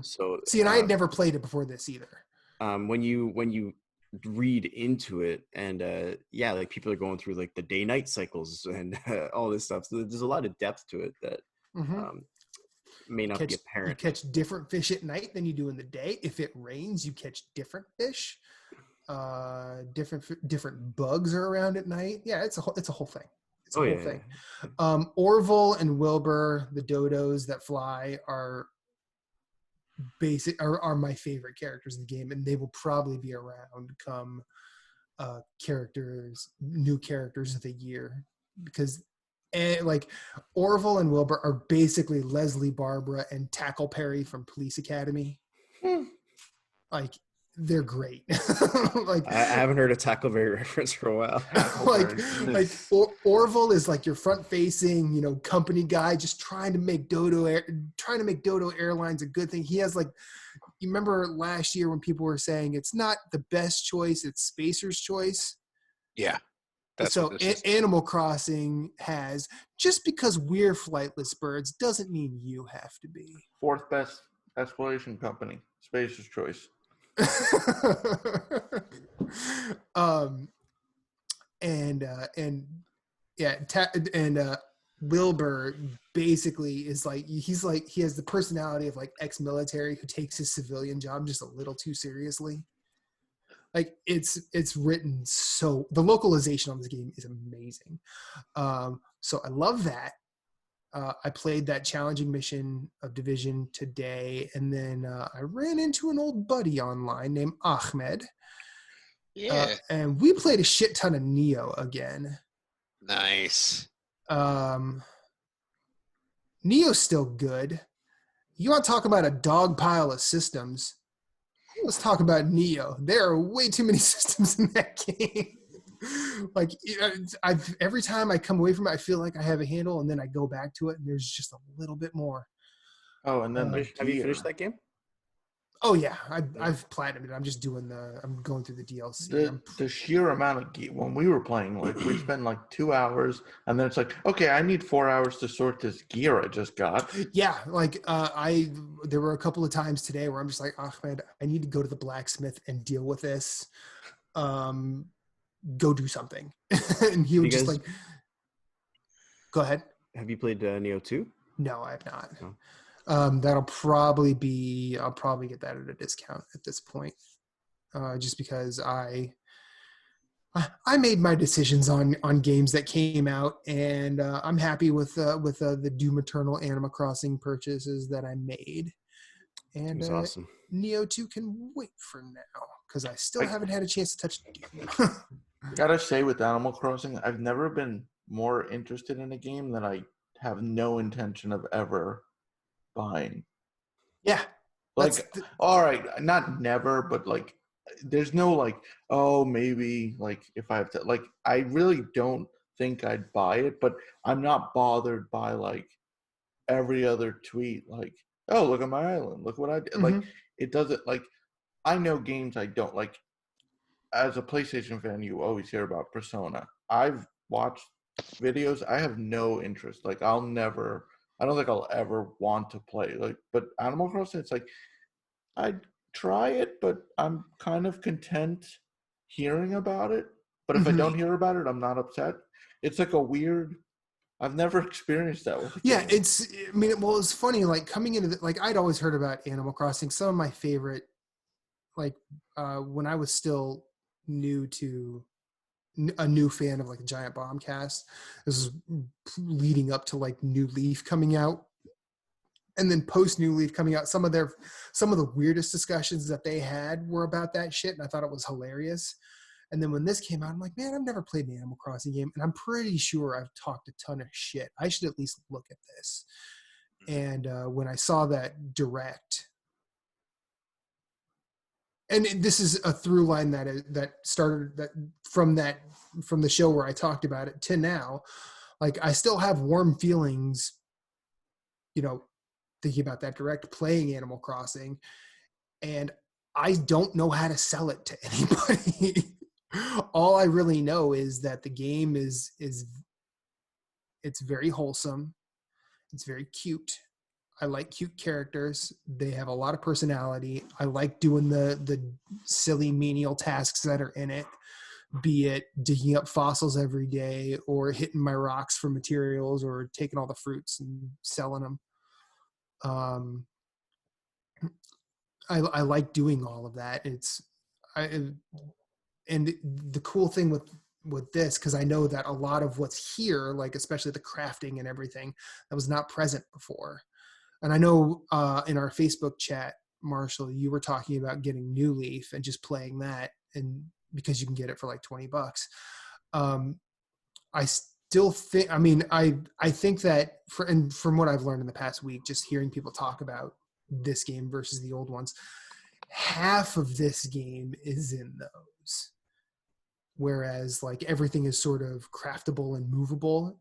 So see, and I had never played it before this either. When you read into it, and like people are going through like the day-night cycles and all this stuff, so there's a lot of depth to it that may not be apparent. You catch different fish at night than you do in the day. If it rains, you catch different fish. Different bugs are around at night. Yeah, it's a whole thing. It's a whole thing. Yeah. Orville and Wilbur, the dodos that fly, are my favorite characters in the game, and they will probably be around come new characters of the year, because like Orville and Wilbur are basically Leslie Barbara and Tackle Perry from Police Academy. Like they're great. Like I haven't heard a Tackle Perry reference for a while. Orville is like your front facing, company guy just trying to make Dodo Airlines a good thing. He has like, you remember last year when people were saying it's not the best choice, it's Spacer's choice. Yeah. So Animal Crossing has, just because we're flightless birds doesn't mean you have to be. Fourth best exploration company, Spacer's choice. Wilbur basically is like, he has the personality of like ex-military who takes his civilian job just a little too seriously. Like it's written so, the localization on this game is amazing. So I love that. I played that challenging mission of Division today, and then I ran into an old buddy online named Ahmed. Yeah. And we played a shit ton of Nioh again. Nice. Nioh's still good. You want to talk about a dog pile of systems? Let's talk about Nioh. There are way too many systems in that game. Like every time I come away from it, I feel like I have a handle, and then I go back to it, and there's just a little bit more. Oh, and then have you finished that game? Oh yeah, I've platinumed it. I'm just I'm going through the DLC. The sheer amount of gear, when we were playing, like we spent like 2 hours, and then it's like, okay, I need 4 hours to sort this gear I just got. Yeah, like there were a couple of times today where I'm just like, Ahmed, I need to go to the blacksmith and deal with this. Go do something. And he would just like, go ahead. Have you played Nioh 2? No, I have not. No. I'll probably get that at a discount at this point. Just because I made my decisions on games that came out, and I'm happy with the Doom Eternal Animal Crossing purchases that I made. And awesome. Nioh 2 can wait for now, because I still haven't had a chance to touch the game. Gotta say, with Animal Crossing, I've never been more interested in a game that I have no intention of ever buying. Yeah. Like, all right, not never, but like, there's no like, oh, maybe like if I have to, like, I really don't think I'd buy it, but I'm not bothered by like every other tweet, like, oh, look at my island, look what I did. Like, it doesn't, like, I know games I don't like. As a PlayStation fan, you always hear about Persona. I've watched videos. I have no interest. Like, I don't think I'll ever want to play. Like, but Animal Crossing, it's like, I'd try it, but I'm kind of content hearing about it. But if I don't hear about it, I'm not upset. It's like a weird I've never experienced that with a Yeah, game. it's funny, like coming into like I'd always heard about Animal Crossing. Some of my favorite, like when I was still new to a new fan of like Giant Bombcast, this was leading up to like New Leaf coming out. And then post New Leaf coming out, some of the weirdest discussions that they had were about that shit, and I thought it was hilarious. And then when this came out, I'm like, man, I've never played an Animal Crossing game, and I'm pretty sure I've talked a ton of shit. I should at least look at this. And when I saw that direct, and this is a through line that started from the show where I talked about it to now, like I still have warm feelings, thinking about that direct, playing Animal Crossing, and I don't know how to sell it to anybody. All I really know is that the game is it's very wholesome. It's very cute. I like cute characters. They have a lot of personality. I like doing the silly menial tasks that are in it, be it digging up fossils every day or hitting my rocks for materials or taking all the fruits and selling them. I like doing all of that. And the cool thing with this, because I know that a lot of what's here, like especially the crafting and everything, that was not present before. And I know in our Facebook chat, Marshall, you were talking about getting New Leaf and just playing that, and because you can get it for like $20. I still think, I think that from what I've learned in the past week, just hearing people talk about this game versus the old ones, half of this game is in those, whereas like everything is sort of craftable and movable,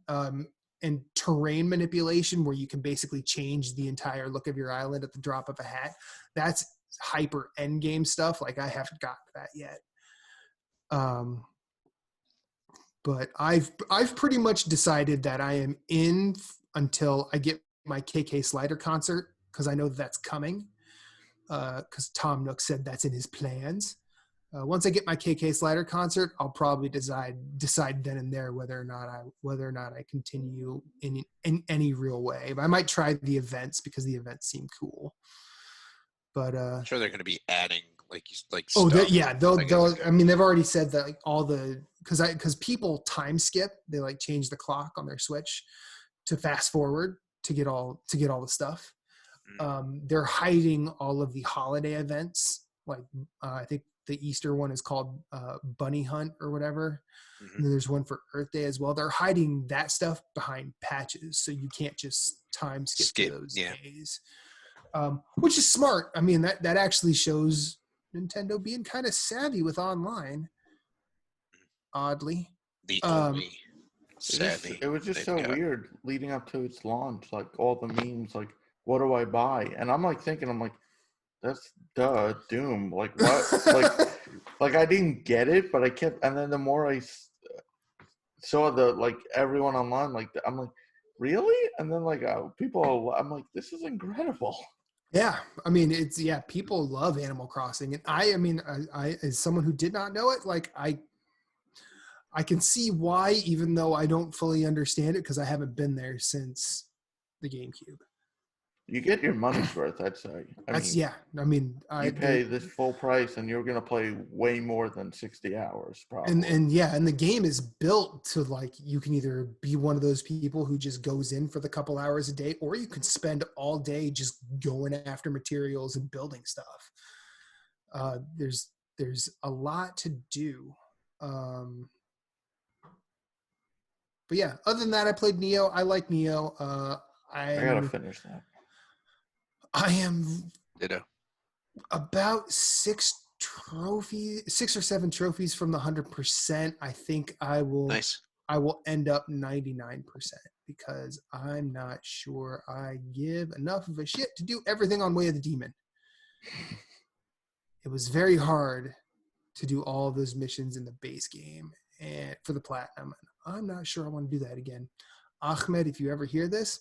and terrain manipulation where you can basically change the entire look of your island at the drop of a hat. That's hyper end game stuff. Like I haven't got to that yet. But I've pretty much decided that I am in until I get my KK Slider concert, because I know that's coming. Because Tom Nook said that's in his plans. Once I get my KK Slider concert, I'll probably decide then and there whether or not I continue in any real way. But I might try the events because the events seem cool. But I'm sure they're going to be adding like oh, stuff. they'll. I mean, they've already said that like all the because people time skip. They like change the clock on their Switch to fast forward to get all the stuff. They're hiding all of the holiday events. Like I think the Easter one is called Bunny Hunt or whatever. Mm-hmm. And then there's one for Earth Day as well. They're hiding that stuff behind patches, so you can't just time skip those days. Which is smart. I mean, that actually shows Nintendo being kind of savvy with online. Oddly, the only savvy. It was just so weird leading up to its launch. Like all the memes, like what do I buy? And I'm like thinking, that's Doom. Like what? like I didn't get it, but I kept. And then the more I saw everyone online, I'm like, really? And then I'm like, this is incredible. Yeah, I mean people love Animal Crossing, and I as someone who did not know it, like I can see why, even though I don't fully understand it because I haven't been there since the GameCube. You get your money's worth, I'd say. You pay this full price, and you're gonna play way more than 60 hours, probably. And the game is built to like you can either be one of those people who just goes in for the couple hours a day, or you can spend all day just going after materials and building stuff. There's a lot to do. But yeah, other than that, I played Nioh. I like Nioh. I gotta finish that. I am Ditto. about 6 or 7 trophies from the 100%. I think I will. Nice. I will end up 99% because I'm not sure I give enough of a shit to do everything on Way of the Demon. It was very hard to do all of those missions in the base game and for the platinum. I'm not sure I want to do that again. Ahmed, if you ever hear this,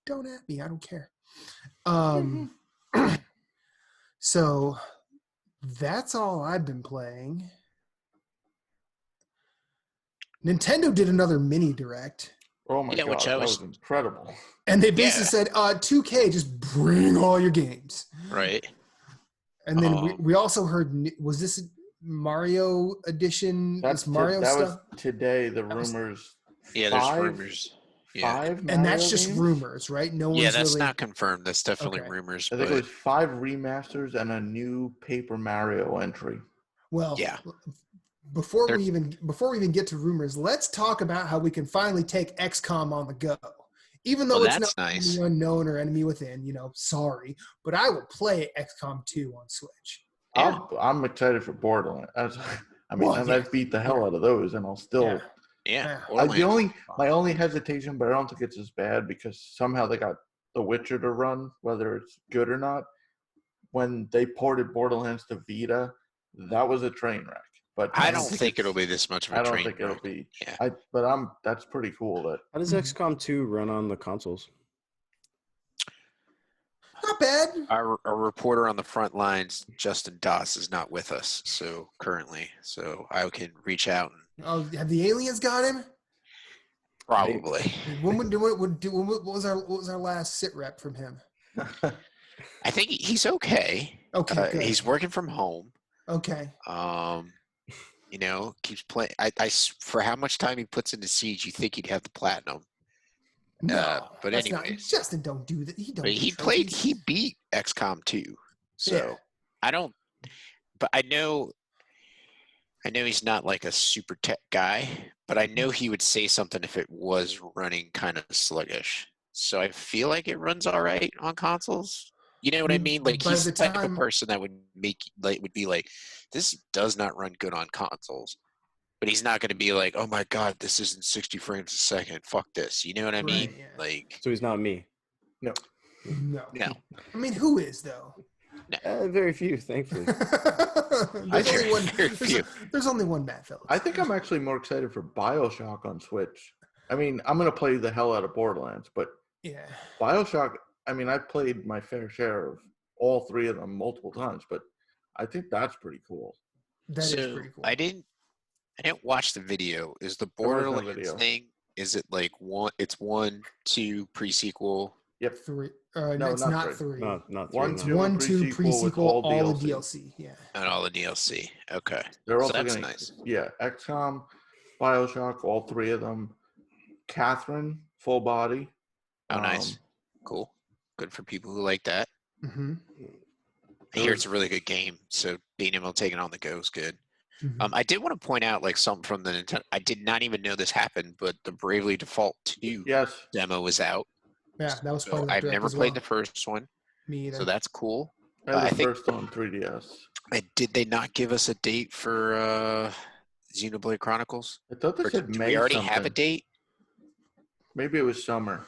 don't at me. I don't care. So that's all I've been playing. Nintendo did another mini direct. Oh my Yeah, god, which I that was- was incredible. And they basically said, 2K, just bring all your games. Right. And then Um, we also heard, was this Mario edition? That's This Mario that stuff? was today. The That was- rumors. Yeah, there's rumors. Yeah. 5 And that's Mario just games? rumors, right? No Yeah, one's that's really. not confirmed. That's definitely Okay. rumors. I think But it was 5 remasters and a new Paper Mario entry. Well, yeah, before They're- we even get to rumors, let's talk about how we can finally take XCOM on the go. Even though Well, it's that's not nice. Enemy Unknown or Enemy Within, sorry, but I will play XCOM 2 on Switch. Yeah. I'm excited for Borderlands. Well, and yeah. I've beat the hell out of those, and I'll still. yeah. Yeah. My only hesitation, but I don't think it's as bad because somehow they got The Witcher to run, whether it's good or not. When they ported Borderlands to Vita, that was a train wreck. But I don't think it's- it'll be this much of a I don't train think it'll wreck. be. Yeah. That's pretty cool. That How does Mhm. XCOM 2 run on the consoles? Not bad. Our reporter on the front lines, Justin Doss, is not with us currently, so I can reach out and Oh, have the aliens got him? probably. What was our last sit rep from him? I think he's okay. Okay, good. He's working from home. Okay. Keeps playing. For how much time he puts into Siege, you think he'd have the platinum. No, but that's not- anyways. Justin, don't do that. He don't. But do he trophies. he beat XCOM 2. So Yeah. I don't, but I know he's not like a super tech guy, but I know he would say something if it was running kind of sluggish. So I feel like it runs all right on consoles. You know what I mean? Like By he's the the type of time- person that would be like, this does not run good on consoles. But he's not going to be like, oh my god, this isn't 60 frames a second. Fuck this. You know what I mean? Right, yeah. Like, So he's not me. No. no. I mean, who is though? Very few, thankfully. there's, only one, Very few. there's only one Matt Phillips. I think I'm actually more excited for BioShock on Switch. I mean, I'm gonna play the hell out of Borderlands, but Yeah. BioShock. I mean, I've played my fair share of all 3 of them multiple times, but I think that's pretty cool. That is pretty cool. I didn't watch the video. Is the There was no Borderlands video. thing? Is it like one? It's 1, 2 pre-sequel. Yep. 3. No, it's not not 3. 3. Not One, three, It's no. 1, 2 pre-sequel with pre-sequel, all all the DLC. DLC. Yeah. And all the DLC. Okay. They're So also that's gonna, nice. yeah, XCOM, BioShock, all 3 of them. Catherine, full body. Oh, nice. Cool. Good for people who like that. Mm-hmm. I hear it's a really good game, so being able to take it on the go is good. Mm-hmm. I did want to point out like something from the Nintendo. I did not even know this happened, but the Bravely Default 2 Yes. demo was out. Yeah, that was So part of the I've direct never as played well. the first one, Me either. so that's cool. I had I the think- first on 3DS. Did they not give us a date for Xenoblade Chronicles? I thought they Or said do May we already something. have a date? Maybe it was summer.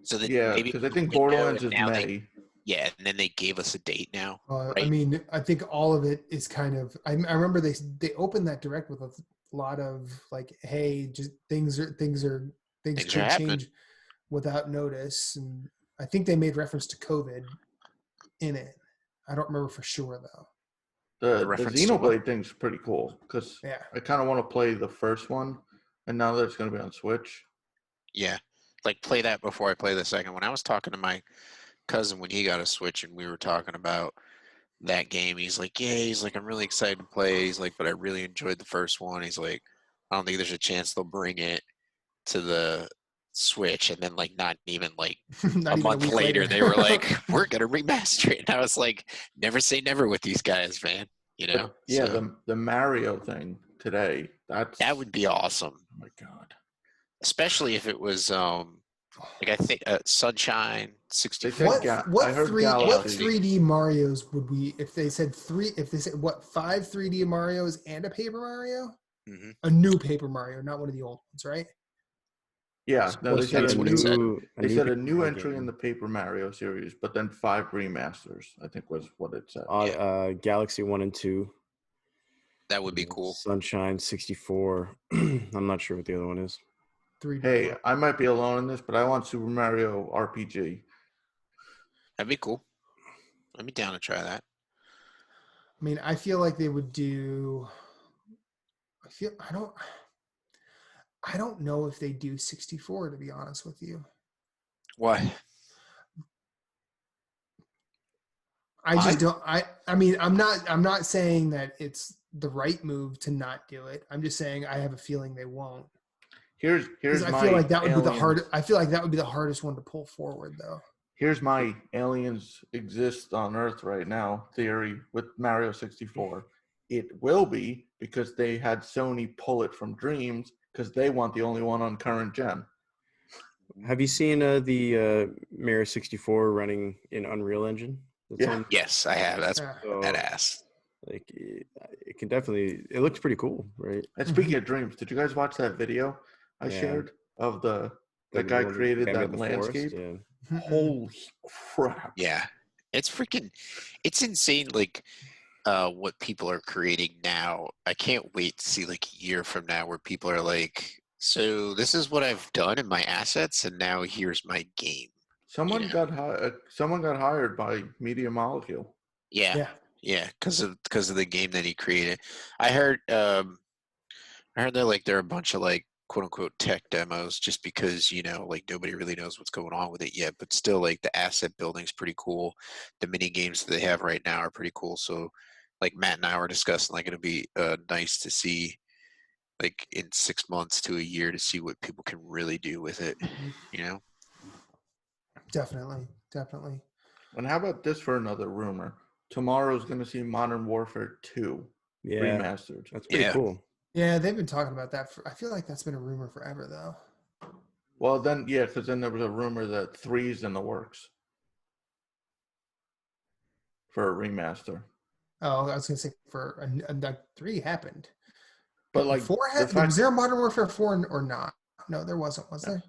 So that Yeah, maybe because I think window, Borderlands and is now May. Yeah, and then they gave us a date now. I right? mean, I think all of it is kind of. I remember they opened that direct with a lot of like, "Hey, just things could happening. change without notice," and I think they made reference to COVID in it. I don't remember for sure though. The reference to what? Xenoblade thing's pretty cool because Yeah. I kind of want to play the first one, and now that it's going to be on Switch. Yeah, like play that before I play the second one. I was talking to my cousin when he got a Switch, and we were talking about that game. He's like, "Yeah," he's like, "I'm really excited to play." He's like, "But I really enjoyed the first one." He's like, "I don't think there's a chance they'll bring it to the Switch," and then like not even like Not a even month week later, they were like, "We're gonna remaster it." And I was like, "Never say never with these guys, man." You know? But, yeah, So, the Mario thing today. that would be awesome, Oh my god. especially if it was like I think Sunshine They 64. said what Ga- what I heard three what Galaxy. 3D Mario's would we if they said what 5 3D Mario's and a Paper Mario? Mhm. A new Paper Mario, not one of the old ones, right? Yeah, no, they said That's a what it said. new Paper entry game. in the Paper Mario series, but then 5 remasters. I think was what it said. Galaxy 1 and 2. That would be cool. Sunshine 64. I'm not sure what the other one is. 3D. Hey, I might be alone in this, but I want Super Mario RPG. That'd be cool. I'd be down to try that. I mean, I feel like they would do. I don't. I don't know if they do 64, to be honest with you. Why? I just don't. I mean, I'm not saying that it's the right move to not do it. I'm just saying I have a feeling they won't. Here's I my feel like that would be the aliens- I feel like that would be the hardest one to pull forward, though. Here's my aliens exist on Earth right now theory with Mario 64. It will be because they had Sony pull it from Dreams because they want the only one on current gen. Have you seen the Mario 64 running in Unreal Engine? That's Yeah. on, Yes, I have. That's Yeah. badass. like it can definitely. It looks pretty cool, right? And speaking of Dreams, did you guys watch that video I Yeah. shared of the Like guy one created guy that made the forest, landscape? yeah. Holy crap. Yeah, it's insane. Like, what people are creating now. I can't wait to see like a year from now where people are like, so this is what I've done in my assets, and now here's my game. Someone Yeah. got hired by Media Molecule. Yeah, yeah, because of the game that he created. I heard that like there are a bunch of like quote unquote tech demos just because like nobody really knows what's going on with it yet, but still like the asset building's pretty cool. The mini games that they have right now are pretty cool. So like Matt and I were discussing, like it'll be nice to see like in 6 months to a year to see what people can really do with it. Definitely. And how about this for another rumor? Tomorrow's going to see Modern Warfare 2 Yeah, remastered. that's pretty Yeah. cool. Yeah, they've been talking about that. I feel like that's been a rumor forever, though. Well, then, yeah, because then there was a rumor that 3's in the works for a remaster. Oh, I was gonna say for a 3 happened, But like 4 the fact was there a Modern Warfare 4 or not? No, there wasn't. Was there?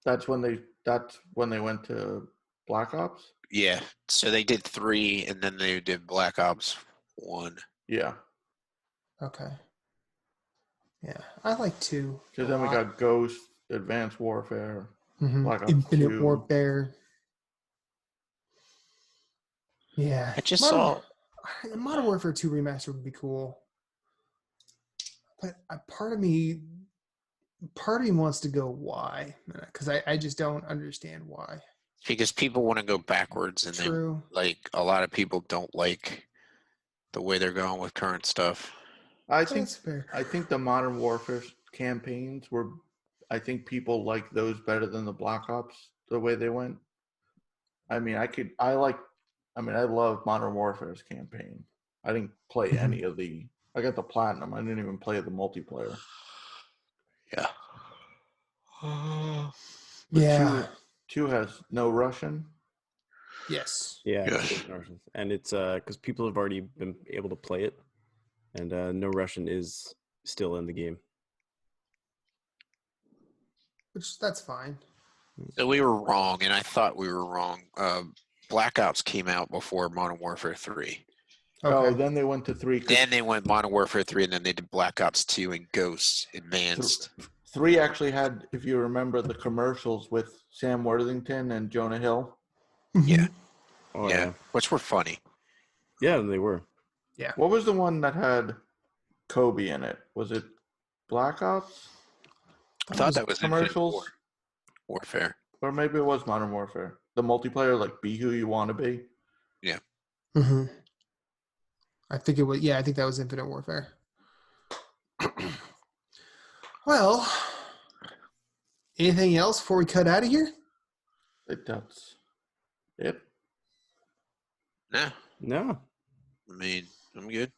that's when they went to Black Ops. Yeah. So they did 3, and then they did Black Ops 1. Yeah, Okay. Yeah, I like 2. because then we got Ghost, Advanced Warfare, Black Ops Infinite 2. Warfare. Yeah, I just saw. Modern Warfare 2 remaster would be cool, but part of me wants to go why, because I just don't understand why. Because people want to go backwards, and True. like a lot of people don't like the way they're going with current stuff. I think That's fair. I think the Modern Warfare campaigns were. I think people like those better than the Black Ops the way they went. I mean, I love Modern Warfare's campaign. I didn't play any of the. I got the platinum. I didn't even play the multiplayer. Yeah. But Yeah. two has no Russian. Yes. Yeah, Yeah. it's no Russian. And it's because people have already been able to play it, and no Russian is still in the game. Which that's fine. So we were wrong, and I thought we were wrong. Black Ops came out before Modern Warfare 3. Okay. Oh, then they went to 3. Then they went Modern Warfare 3, and then they did Black Ops 2 and Ghosts Advanced. 3 actually had, if you remember, the commercials with Sam Worthington and Jonah Hill. Yeah. Oh yeah. yeah, Which were funny. yeah, they were. Yeah. What was the one that had Kobe in it? Was it Black Ops? I thought that was commercials, Infinite Warfare. or maybe it was Modern Warfare. The multiplayer, like "Be Who You Want to Be." Yeah. Mm-hmm. I think it was. Yeah, I think that was Infinite Warfare. Well, anything else before we cut out of here? That's it. No. No, I mean, I'm good.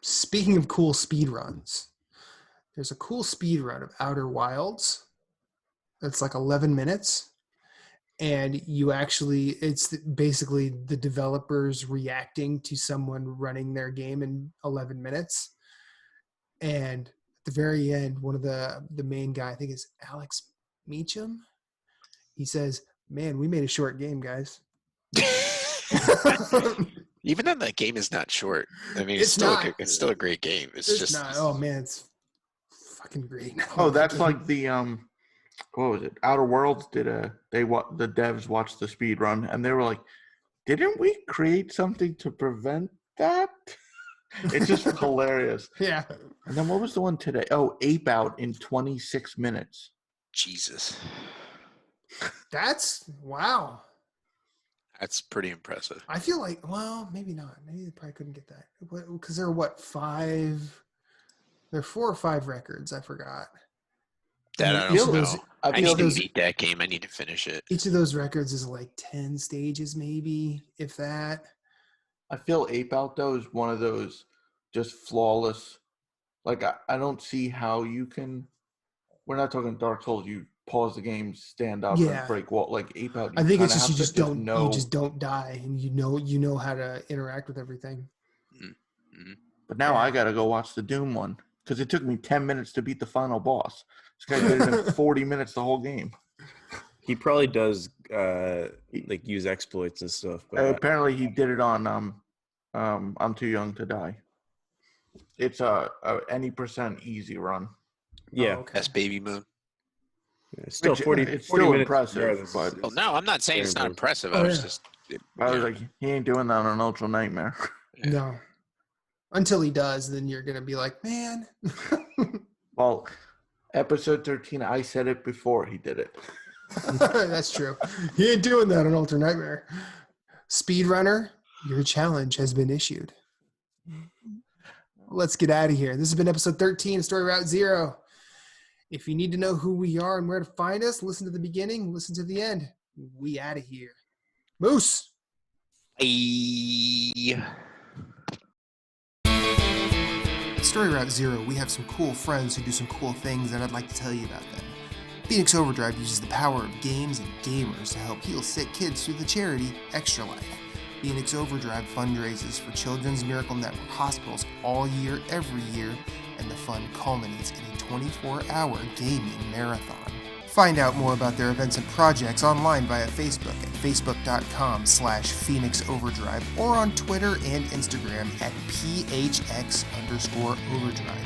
Speaking of cool speed runs, there's a cool speed run of Outer Wilds. That's like 11 minutes. And it's basically the developers reacting to someone running their game in 11 minutes. And at the very end, one of the main guy, I think is Alex Meacham, he says, "Man, we made a short game, guys." Even though that game is not short, I mean, It's it's still a great game. It's just not. Oh man, it's fucking great. Oh, that's like the what was it? Outer Worlds did the devs watched the speed run and they were like, "Didn't we create something to prevent that?" It's just hilarious. Yeah. And then what was the one today? Oh, Ape Out in 26 minutes. Jesus. That's wow. That's pretty impressive. I feel like, well, maybe not. Maybe they probably couldn't get that because there are what 5? There are 4 or 5 records. I forgot. That And I each don't of those- know. I I feel need to those- beat that game. I need to finish it. Each of those records is like 10 stages, maybe, if that. I feel Ape Out though is one of those just flawless. Like I don't see how you can. We're not talking Dark Souls. You pause the game, stand up, Yeah. and break wall. Like Ape Out. I think it's just have you to just don't know. you just don't die, and you know how to interact with everything. Mm-hmm. But now Yeah. I gotta go watch the Doom one because it took me 10 minutes to beat the final boss. This guy did it in 40 minutes the whole game. He probably does like use exploits and stuff. But Apparently he did it on I'm Too Young to Die. It's a any % easy run. yeah, Oh, okay. That's Baby Moon. it's still Which, 40. it's 40 still minutes impressive, regardless. but Well, no, I'm not saying very it's not impressive. impressive. I Oh, was yeah. just. I was like, he ain't doing that on Ultra Nightmare. Yeah. No. Until he does, then you're gonna be like, man. Well, episode 13, I said it before he did it. That's true. He ain't doing that on Ultra Nightmare. Speedrunner, your challenge has been issued. Let's get out of here. This has been episode 13 of Story Route Zero. If you need to know who we are and where to find us, listen to the beginning, listen to the end. We out of here. Moose. Bye. At Story Route Zero, we have some cool friends who do some cool things, and I'd like to tell you about them. Phoenix Overdrive uses the power of games and gamers to help heal sick kids through the charity Extra Life. Phoenix Overdrive fundraises for Children's Miracle Network hospitals all year, every year, and the fund culminates in a 24-hour gaming marathon. Find out more about their events and projects online via Facebook at facebook.com/Phoenix Overdrive or on Twitter and Instagram at PHX_Overdrive.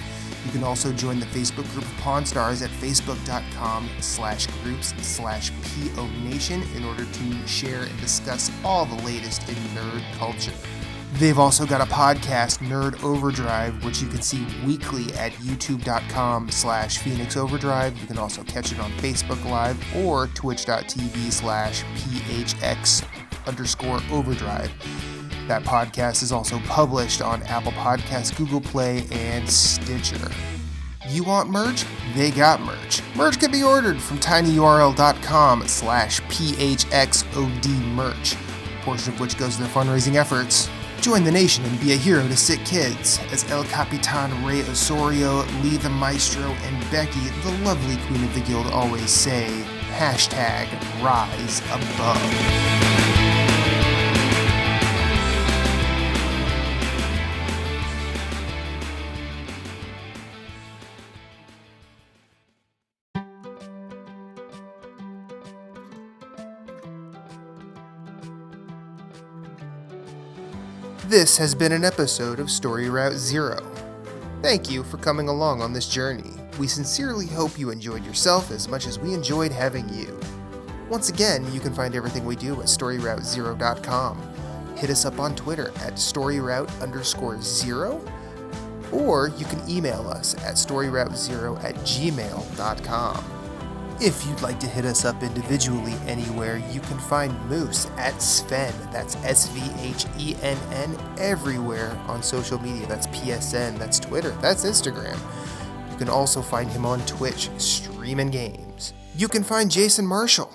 You can also join the Facebook group of Pawn Stars at facebook.com/groups/PO Nation in order to share and discuss all the latest in nerd culture. They've also got a podcast, Nerd Overdrive, which you can see weekly at youtube.com/Phoenix Overdrive. You can also catch it on Facebook Live or twitch.tv/PHX_Overdrive. That podcast is also published on Apple Podcasts, Google Play, and Stitcher. You want merch? They got merch. Merch can be ordered from tinyurl.com/PHXOD-merch, a portion of which goes to their fundraising efforts. Join the nation and be a hero to sick kids, as El Capitan Rey Osorio, Lee the Maestro, and Becky, the lovely queen of the guild, always say, #Rise Above. This has been an episode of Story Route Zero. Thank you for coming along on this journey. We sincerely hope you enjoyed yourself as much as we enjoyed having you. Once again, you can find everything we do at StoryRoute0.com. Hit us up on Twitter at StoryRoute_0, or you can email us at StoryRoute0@gmail.com. If you'd like to hit us up individually anywhere, you can find Moose at Sven, that's SVHENN, everywhere on social media. That's PSN, that's Twitter, that's Instagram. You can also find him on Twitch, streaming games. You can find Jason Marshall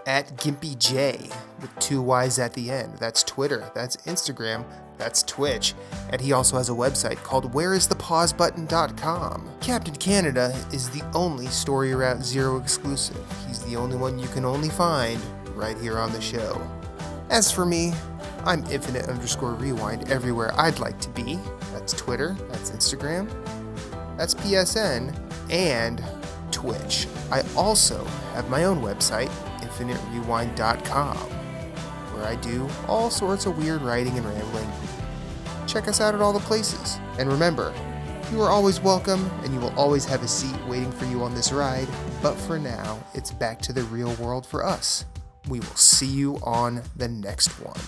at GimpyJ, with 2 Y's at the end. That's Twitter, that's Instagram, that's Twitch, and he also has a website called whereisthepausebutton.com. Captain Canada is the only Story Route Zero exclusive. He's the only one you can only find right here on the show. As for me, I'm Infinite_Rewind everywhere I'd like to be. That's Twitter, that's Instagram, that's PSN, and Twitch. I also have my own website, InfiniteRewind.com, where I do all sorts of weird writing and rambling. Check us out at all the places. And remember, you are always welcome, and you will always have a seat waiting for you on this ride. But for now, it's back to the real world for us. We will see you on the next one.